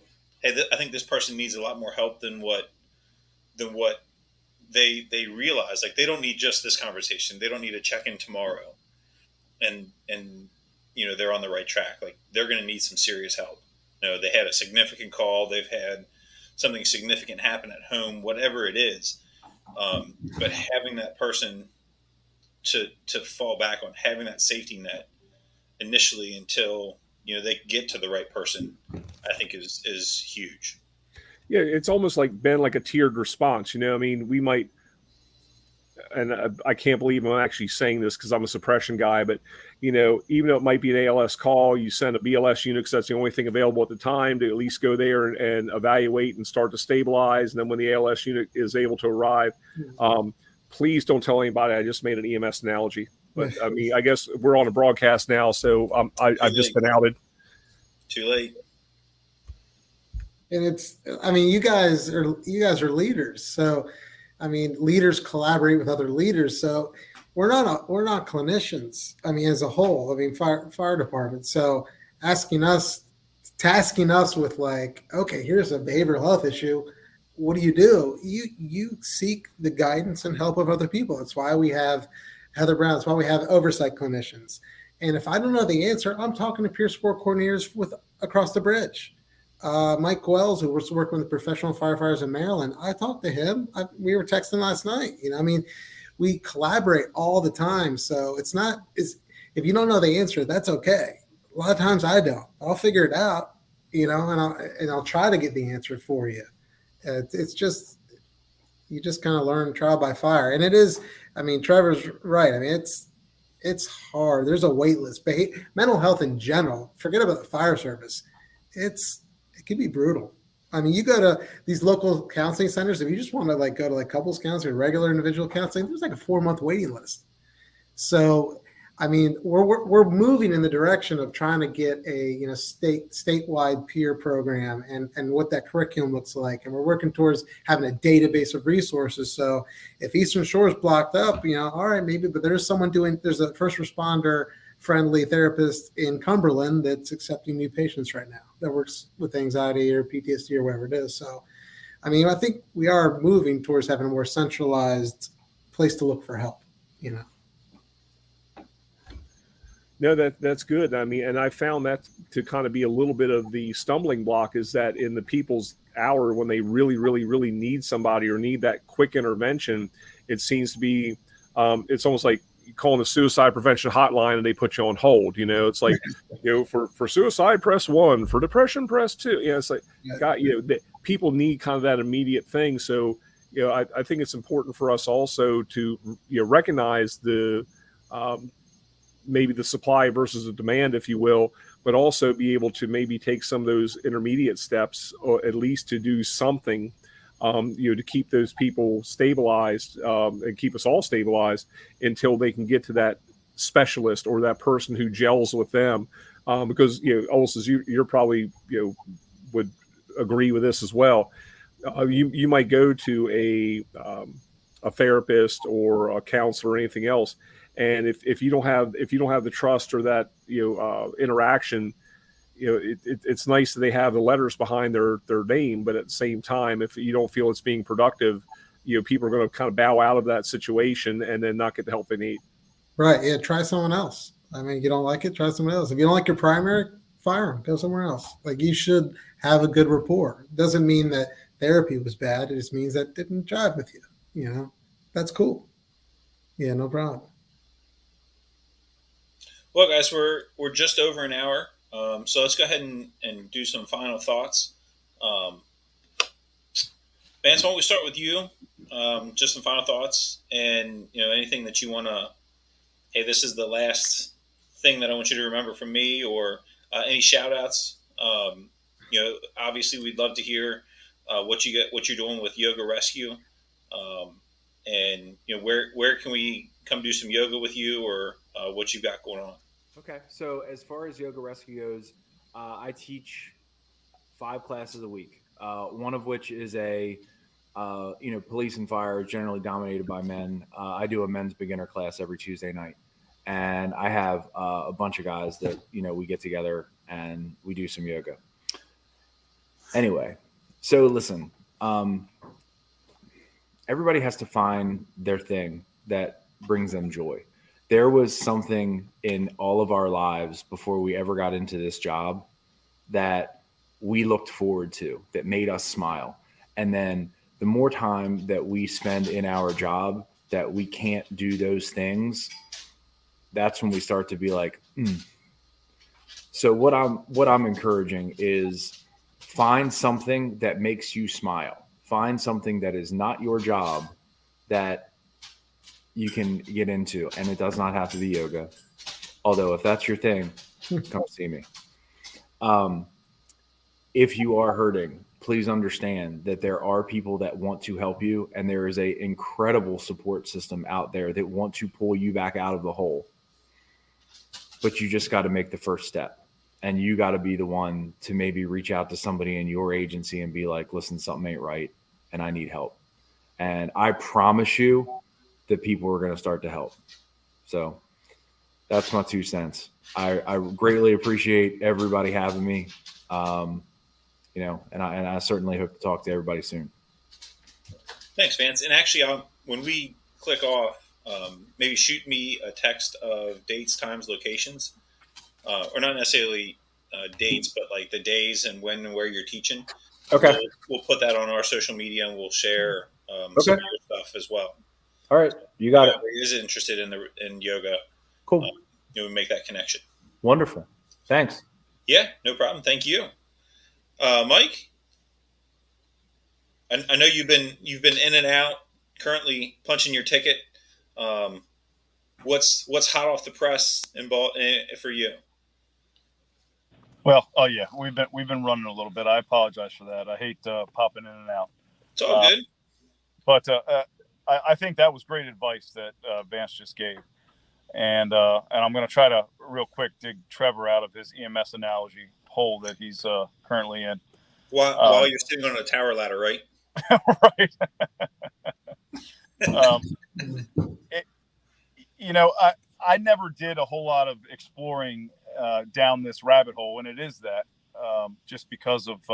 S1: hey, I think this person needs a lot more help than what they realize. Like, they don't need just this conversation. They don't need a check-in tomorrow, and they're on the right track. Like, they're going to need some serious help. They had a significant call. They've had something significant happen at home, whatever it is. But having that person to fall back on, having that safety net initially until they get to the right person, I think is huge.
S2: Yeah, it's almost been like a tiered response. I mean, we might, and I can't believe I'm actually saying this because I'm a suppression guy, but even though it might be an ALS call, you send a BLS unit because that's the only thing available at the time to at least go there and evaluate and start to stabilize. And then when the ALS unit is able to arrive, please don't tell anybody I just made an EMS analogy. But I mean, I guess we're on a broadcast now, so I've just been outed.
S1: Too late.
S4: And you guys are leaders. So, I mean, leaders collaborate with other leaders. So we're not clinicians. I mean, as a whole, I mean, fire department. So tasking us with okay, here's a behavioral health issue. What do? You seek the guidance and help of other people. That's why we have Heather Brown. That's why we have oversight clinicians. And if I don't know the answer, I'm talking to peer support coordinators across the bridge. Mike Wells, who was working with the professional firefighters in Maryland, I talked to him. We were texting last night. I mean, we collaborate all the time. So if you don't know the answer, that's okay. A lot of times I don't. I'll figure it out, and I'll try to get the answer for you. It's just, you just kind of learn trial by fire. And it is, I mean, Trevor's right. I mean, it's hard. There's a wait list. Mental health in general, forget about the fire service. It can be brutal. I mean, you go to these local counseling centers, if you just want to go to couples counseling, regular individual counseling, there's a 4-month waiting list. So, I mean, we're moving in the direction of trying to get a statewide peer program and what that curriculum looks like, and we're working towards having a database of resources. So if Eastern Shore is blocked up, all right, maybe, but there's a first responder friendly therapist in Cumberland that's accepting new patients right now that works with anxiety or PTSD or whatever it is. So, I mean, I think we are moving towards having a more centralized place to look for help.
S2: No, that's good. I mean, and I found that to kind of be a little bit of the stumbling block is that in the people's hour when they really, really, really need somebody or need that quick intervention, it seems to be, it's almost like calling the suicide prevention hotline and they put you on hold. It's like, for suicide, press 1, for depression, press 2. It's like, people need kind of that immediate thing. So, I think it's important for us also to, recognize the, maybe the supply versus the demand, if you will, but also be able to maybe take some of those intermediate steps, or at least to do something, to keep those people stabilized and keep us all stabilized until they can get to that specialist or that person who gels with them. Because, Olson, you're probably, would agree with this as well. You might go to a therapist or a counselor or anything else, and if you don't have the trust or that interaction, it's nice that they have the letters behind their name, but at the same time, if you don't feel it's being productive, people are going to kind of bow out of that situation and then not get the help they need.
S4: Right. Yeah. Try someone else. I mean, you don't like it, try someone else. If you don't like your primary, fire them, go somewhere else. You should have a good rapport. It doesn't mean that therapy was bad. It just means that it didn't jive with you. That's cool. Yeah, no problem.
S1: Well, guys, we're just over an hour, so let's go ahead and do some final thoughts. Um, Vance, why don't we start with you? Just some final thoughts, and anything that you want to. Hey, this is the last thing that I want you to remember from me, or any shout outs. Obviously, we'd love to hear what you're doing with Yoga Rescue, and where can we come do some yoga with you, or what you've got going on.
S3: Okay. So as far as Yoga Rescue goes, I teach 5 classes a week. One of which is police and fire is generally dominated by men. I do a men's beginner class every Tuesday night, and I have a bunch of guys that we get together and we do some yoga. Anyway, so listen, everybody has to find their thing that brings them joy. There was something in all of our lives before we ever got into this job that we looked forward to, that made us smile. And then the more time that we spend in our job that we can't do those things, that's when we start to be like, So what I'm encouraging is find something that makes you smile. Find something that is not your job that you can get into. And it does not have to be yoga. Although if that's your thing, come see me. If you are hurting, please understand that there are people that want to help you, and there is an incredible support system out there that want to pull you back out of the hole. But you just got to make the first step, and you got to be the one to maybe reach out to somebody in your agency and be like, listen, something ain't right and I need help. And I promise you that people are going to start to help. So that's my 2 cents. I greatly appreciate everybody having me. And I certainly hope to talk to everybody soon.
S1: Thanks, Vance. And actually, when we click off, maybe shoot me a text of dates, times, locations, or not necessarily dates, but like the days and when and where you're teaching.
S3: Okay.
S1: We'll put that on our social media, and we'll share some of your stuff as well.
S3: All right, you got it.
S1: Whoever is interested in yoga,
S3: cool.
S1: We make that connection.
S3: Wonderful. Thanks.
S1: Yeah, no problem. Thank you. Mike, I know you've been in and out, currently punching your ticket. What's hot off the press for you?
S5: Well, yeah, we've been running a little bit. I apologize for that. I hate popping in and out.
S1: It's all good.
S5: But I think that was great advice that Vance just gave, and I'm going to try to real quick dig Trevor out of his EMS analogy hole that he's currently in.
S1: While you're sitting on a tower ladder, right?
S5: Right. I never did a whole lot of exploring down this rabbit hole, and it is that just because of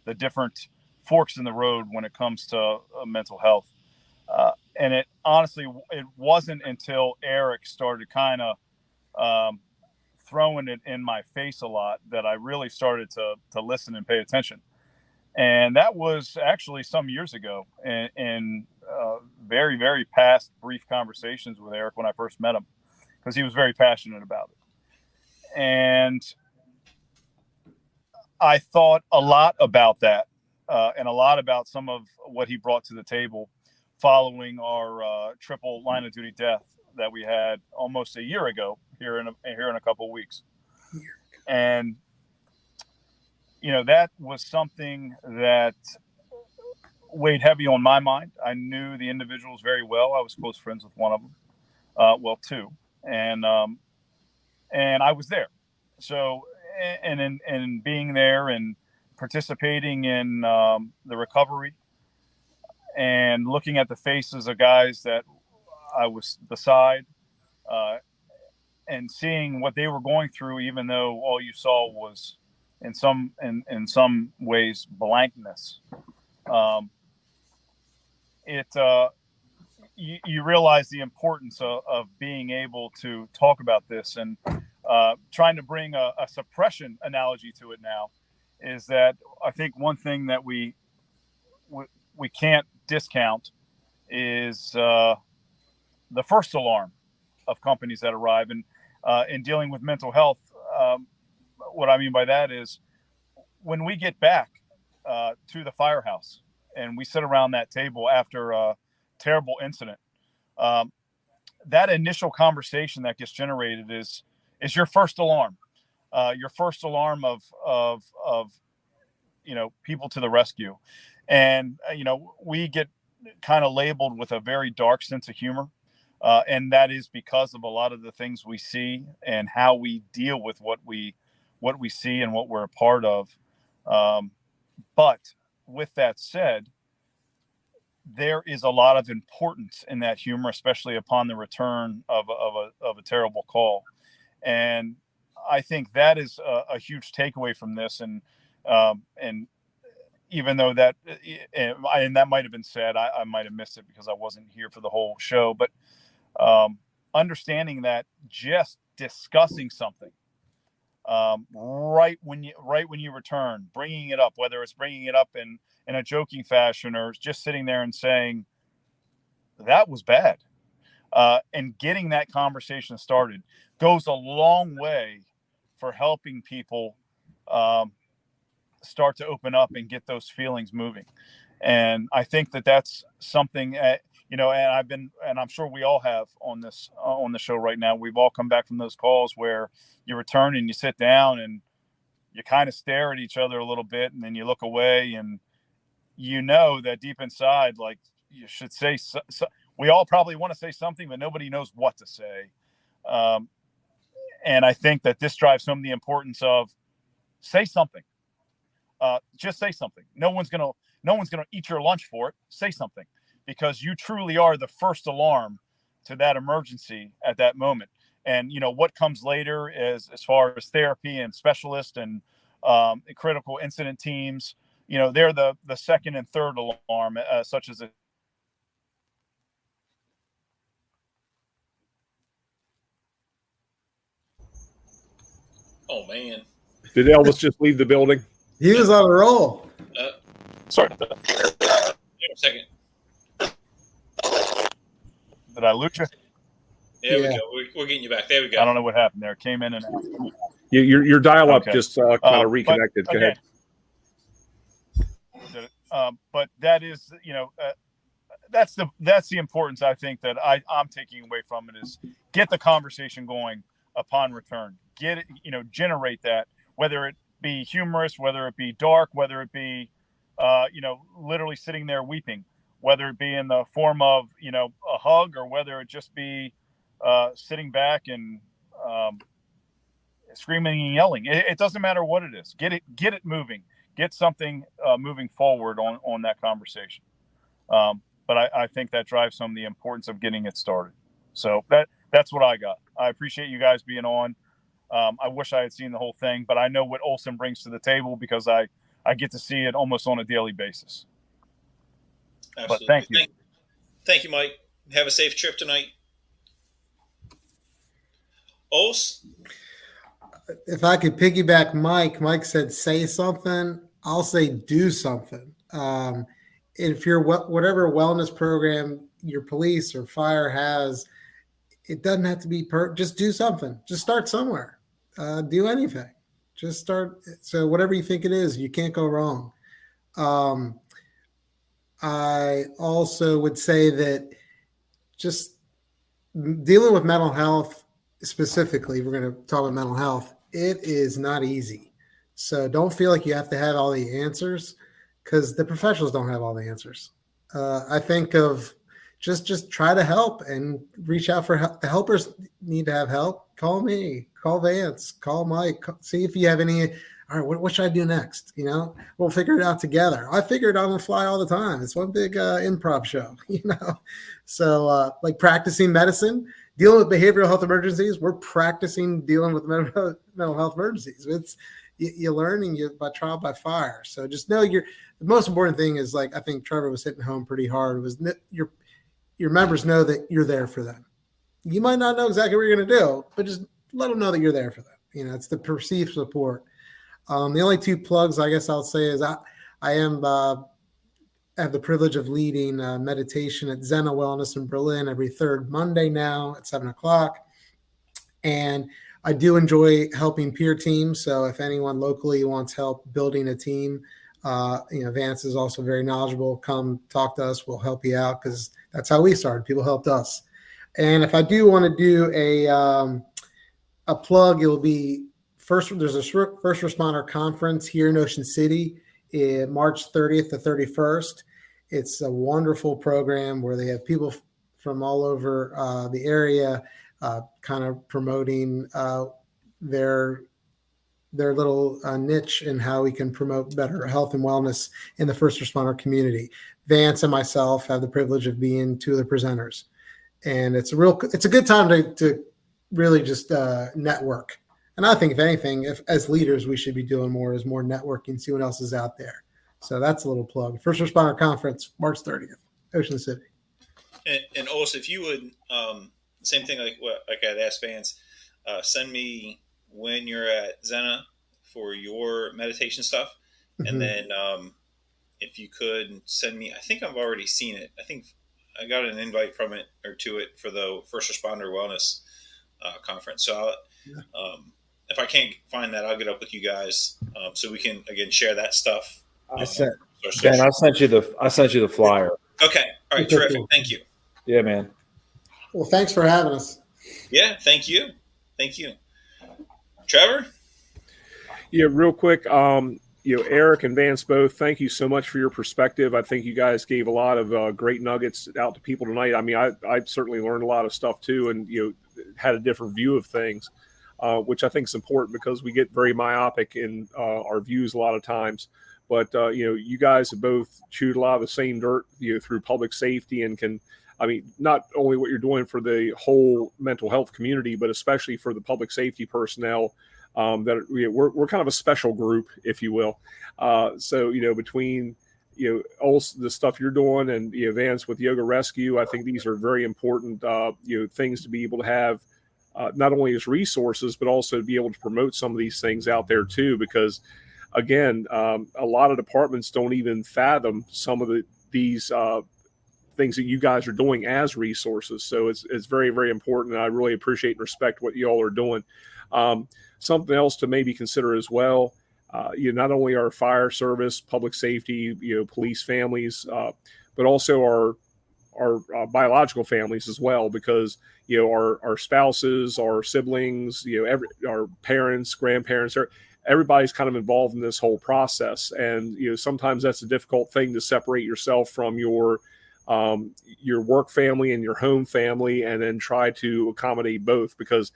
S5: the different forks in the road when it comes to mental health. And it honestly, it wasn't until Eric started kind of throwing it in my face a lot that I really started to listen and pay attention. And that was actually some years ago in very, very past brief conversations with Eric when I first met him, because he was very passionate about it. And I thought a lot about that and a lot about some of what he brought to the table following our triple line of duty death that we had almost a year ago here in a couple of weeks. And that was something that weighed heavy on my mind. I knew the individuals very well. I was close friends with one of them, 2, and I was there. So, and in being there and participating in the recovery and looking at the faces of guys that I was beside, and seeing what they were going through, even though all you saw was in some ways blankness. You realize the importance of being able to talk about this, and trying to bring a suppression analogy to it now is that I think one thing that we can't discount is the first alarm of companies that arrive. And in dealing with mental health. What I mean by that is when we get back to the firehouse and we sit around that table after a terrible incident, that initial conversation that gets generated is your first alarm, of people to the rescue. And we get kind of labeled with a very dark sense of humor, and that is because of a lot of the things we see and how we deal with what we see and what we're a part of. But with that said, there is a lot of importance in that humor, especially upon the return of a terrible call. And I think that is a huge takeaway from this. And even though that might have been said, I might have missed it because I wasn't here for the whole show. But understanding that just discussing something right when you return, bringing it up, whether it's bringing it up in a joking fashion or just sitting there and saying that was bad, and getting that conversation started goes a long way for helping people start to open up and get those feelings moving. And I think that that's something, and I'm sure we all have on the show right now. We've all come back from those calls where you return and you sit down and you kind of stare at each other a little bit, and then you look away, and that deep inside, like, you should say. We all probably want to say something, but nobody knows what to say. And I think that this drives home the importance of say something. Just say something. No one's gonna eat your lunch for it. Say something, because you truly are the first alarm to that emergency at that moment. And what comes later is, as far as therapy and specialists and critical incident teams, they're the second and third alarm, such as
S1: Oh man!
S2: Did Elvis just leave the building?
S4: He was on a roll.
S5: Sorry.
S1: Wait a second.
S5: Did I lose you?
S1: There we go. We're getting you back. There we go.
S5: I don't know what happened there. It came in and out.
S2: Your dial-up just kind of reconnected.
S5: But,
S2: Go ahead.
S5: But that is, that's the importance, I think, that I'm taking away from it, is get the conversation going upon return. Get it, generate that, whether it be humorous, whether it be dark, whether it be, literally sitting there weeping, whether it be in the form of, a hug, or whether it just be sitting back and screaming and yelling. It doesn't matter what it is. Get it moving. Get something moving forward on that conversation. But I think that drives home the importance of getting it started. So that's what I got. I appreciate you guys being on. I wish I had seen the whole thing, but I know what Olson brings to the table because I get to see it almost on a daily basis.
S1: Absolutely.
S5: But thank you.
S1: Thank you, Mike. Have a safe trip tonight. Ols?
S4: If I could piggyback Mike said say something, I'll say do something. If you're whatever wellness program your police or fire has, it doesn't have to be just do something. Just start somewhere. Do anything. Just start. So whatever you think it is, you can't go wrong. I also would say that just dealing with mental health specifically, we're going to talk about mental health. It is not easy. So don't feel like you have to have all the answers, because the professionals don't have all the answers. I think of just try to help and reach out for help. The helpers need to have help. Call me, call Vance, call Mike, see if you have any. All right, what should I do next? We'll figure it out together. I figure it out on the fly all the time. It's one big improv show, So like practicing medicine, dealing with behavioral health emergencies, we're practicing dealing with mental health emergencies. It's you learn and you by trial by fire. So just know the most important thing is, like I think Trevor was hitting home pretty hard, was your members know that you're there for them. You might not know exactly what you're going to do, but just let them know that you're there for them. It's the perceived support. The only two plugs I guess I'll say is I have the privilege of leading meditation at Zena Wellness in Berlin every third Monday now at 7:00. And I do enjoy helping peer teams. So if anyone locally wants help building a team, Vance is also very knowledgeable. Come talk to us. We'll help you out because that's how we started. People helped us. And if I do want to do a plug, it will be there's a first responder conference here in Ocean City March 30th to 31st. It's a wonderful program where they have people from all over the area kind of promoting their little niche and how we can promote better health and wellness in the first responder community. Vance and myself have the privilege of being two of the presenters. And it's a good time to really just network. And I think if anything, as leaders, we should be doing more networking, see what else is out there. So that's a little plug. First Responder Conference, March 30th, Ocean City.
S1: And also, if you would, same thing like I'd asked Vance, send me when you're at Zena for your meditation stuff. Mm-hmm. And then if you could send me, I think I've already seen it. I think I got an invite from it or to it for the First Responder Wellness Conference. So if I can't find that, I'll get up with you guys so we can, again, share that stuff.
S3: I sent you the flyer.
S1: Okay. All right. Terrific. Thank you.
S3: Yeah, man.
S4: Well, thanks for having us.
S1: Yeah. Thank you. Trevor?
S2: Yeah, real quick. Eric and Vance both, thank you so much for your perspective. I think you guys gave a lot of great nuggets out to people tonight. I mean, I certainly learned a lot of stuff too, and had a different view of things, which I think is important because we get very myopic in our views a lot of times. But you guys have both chewed a lot of the same dirt through public safety and not only what you're doing for the whole mental health community, but especially for the public safety personnel. That we're kind of a special group, if you will. So between Olson, the stuff you're doing, and Vance with Yoga Rescue, I think these are very important things to be able to have, not only as resources but also to be able to promote some of these things out there too. Because again, a lot of departments don't even fathom some of these things that you guys are doing as resources. So it's very, very important, and I really appreciate and respect what you all are doing. Something else to maybe consider as well, not only our fire service, public safety, police families, but also our biological families as well, because our spouses, our siblings, our parents, grandparents, everybody's kind of involved in this whole process, and sometimes that's a difficult thing to separate yourself from your work family and your home family, and then try to accommodate both, because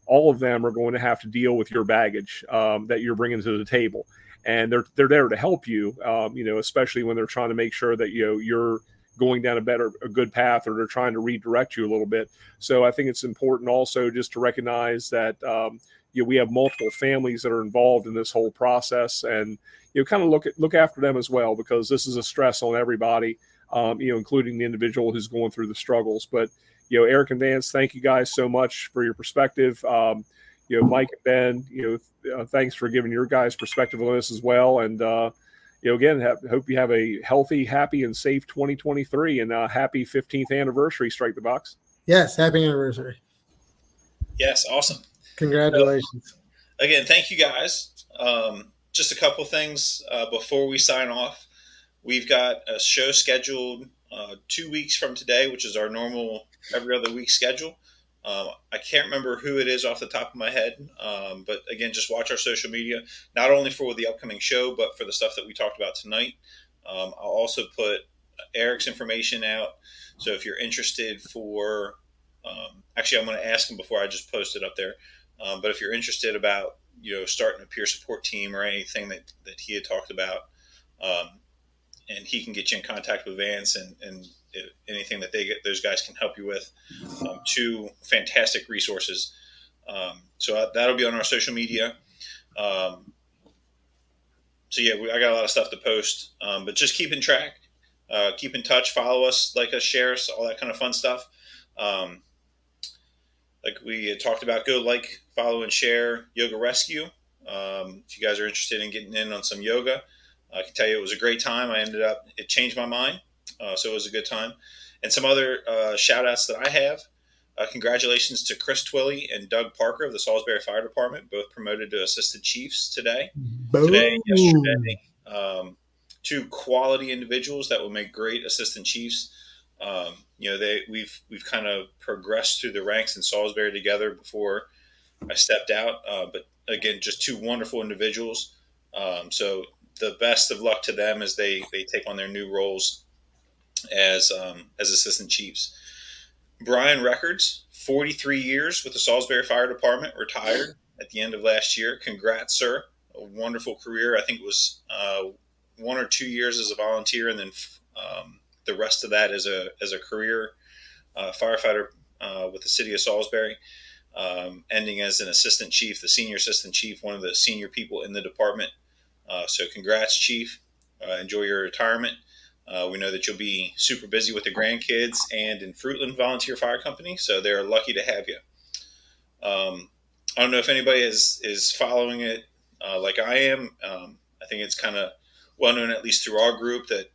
S2: all of them are going to have to deal with your baggage that you're bringing to the table, and they're there to help you, especially when they're trying to make sure that you're going down a good path, or they're trying to redirect you a little bit. So I think it's important also just to recognize that we have multiple families that are involved in this whole process, and kind of look after them as well, because this is a stress on everybody, including the individual who's going through the struggles. But Eric and Vance, thank you guys so much for your perspective. Mike and Ben, thanks for giving your guys' perspective on this as well. And, again, hope you have a healthy, happy, and safe 2023, and happy 15th anniversary, Strike the Box.
S4: Yes, happy anniversary.
S1: Yes, awesome.
S4: Congratulations.
S1: Again, thank you guys. Just a couple things before we sign off. We've got a show scheduled 2 weeks from today, which is our normal every other week schedule. I can't remember who it is off the top of my head, but again, just watch our social media, not only for the upcoming show, but for the stuff that we talked about tonight. I'll also put Eric's information out, so if you're interested for actually, I'm going to ask him before I just post it up there, but if you're interested about starting a peer support team or anything that he had talked about, and he can get you in contact with Vance and anything that those guys can help you with. Two fantastic resources. So that'll be on our social media. I got a lot of stuff to post, but just keep in track, keep in touch, follow us, like us, share us, all that kind of fun stuff. Like we had talked about, go follow and share Yoga Rescue. If you guys are interested in getting in on some yoga, I can tell you it was a great time. It changed my mind. So it was a good time. And some other shout outs that I have. Congratulations to Chris Twilley and Doug Parker of the Salisbury Fire Department, both promoted to assistant chiefs today, yesterday. Two quality individuals that will make great assistant chiefs. We've kind of progressed through the ranks in Salisbury together before I stepped out. But again, just two wonderful individuals. So the best of luck to them as they take on their new roles as assistant chiefs. Brian Records, 43 years with the Salisbury Fire Department, retired at the end of last year. Congrats, sir. A wonderful career. I think it was 1 or 2 years as a volunteer, and then the rest of that as a career firefighter with the city of Salisbury, ending as an assistant chief, the senior assistant chief, one of the senior people in the department. So congrats, Chief. Enjoy your retirement. We know that you'll be super busy with the grandkids and in Fruitland Volunteer Fire Company, so they're lucky to have you. I don't know if anybody is following it like I am. I think it's kind of well known, at least through our group, that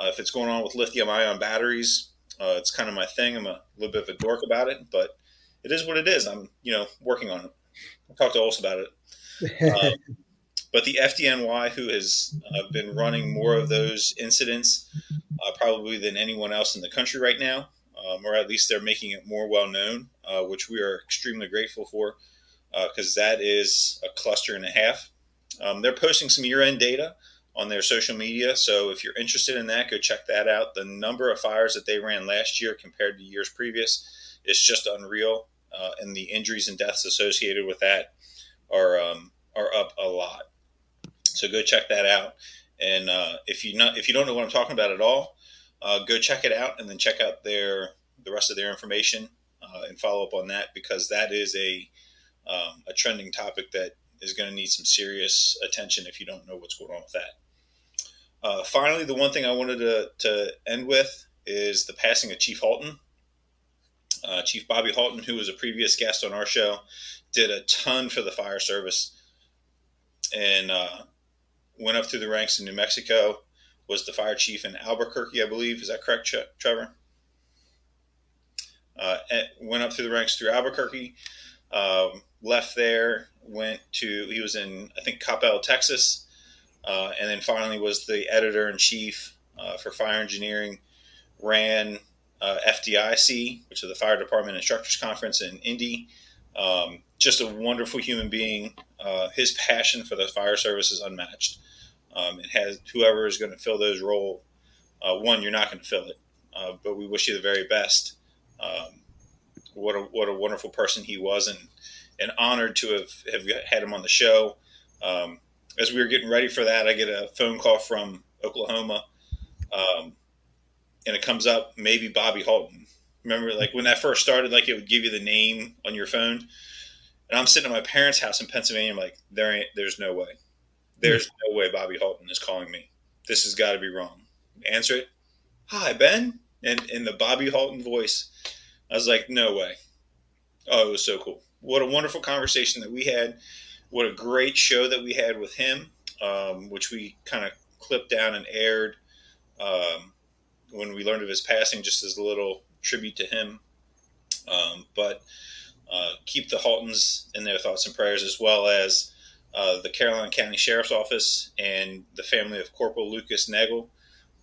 S1: if it's going on with lithium-ion batteries, it's kind of my thing. I'm a little bit of a dork about it, but it is what it is. I'm working on it. I'll talk to Olson about it. But the FDNY, who has been running more of those incidents probably than anyone else in the country right now, or at least they're making it more well known, which we are extremely grateful for, because that is a cluster and a half. They're posting some year-end data on their social media, so if you're interested in that, go check that out. The number of fires that they ran last year compared to years previous is just unreal, and the injuries and deaths associated with that are up a lot. So go check that out. And if you don't know what I'm talking about at all, go check it out, and then check out the rest of their information and follow up on that, because that is a trending topic that is going to need some serious attention if you don't know what's going on with that. Finally, the one thing I wanted to end with is the passing of Chief Halton. Chief Bobby Halton, who was a previous guest on our show, did a ton for the fire service, and went up through the ranks in New Mexico, was the fire chief in Albuquerque, I believe. Is that correct, Trevor? Went up through the ranks through Albuquerque, left there, he was in, I think, Coppell, Texas, and then finally was the editor-in-chief for fire engineering, ran FDIC, which is the Fire Department Instructors Conference in Indy. Just a wonderful human being. His passion for the fire service is unmatched. It has whoever is going to fill those roles. One, you're not going to fill it, but we wish you the very best. What a wonderful person he was, and honored to have had him on the show. As we were getting ready for that, I get a phone call from Oklahoma, and it comes up, maybe Bobby Halton. Remember, like when that first started, like it would give you the name on your phone. And I'm sitting at my parents' house in Pennsylvania. I'm like, there's no way. There's no way Bobby Halton is calling me. This has got to be wrong. Answer it. Hi, Ben. And in the Bobby Halton voice, I was like, no way. Oh, it was so cool. What a wonderful conversation that we had. What a great show that we had with him, which we kind of clipped down and aired when we learned of his passing, just as a little tribute to him. But keep the Haltons in their thoughts and prayers, as well as the Caroline County Sheriff's Office and the family of Corporal Lucas Nagel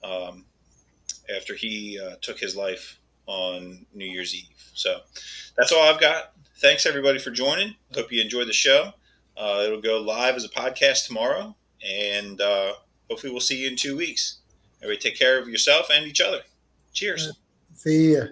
S1: after he took his life on New Year's Eve. So that's all I've got. Thanks, everybody, for joining. Hope you enjoyed the show. It'll go live as a podcast tomorrow, and hopefully we'll see you in 2 weeks. Everybody take care of yourself and each other. Cheers.
S4: See ya.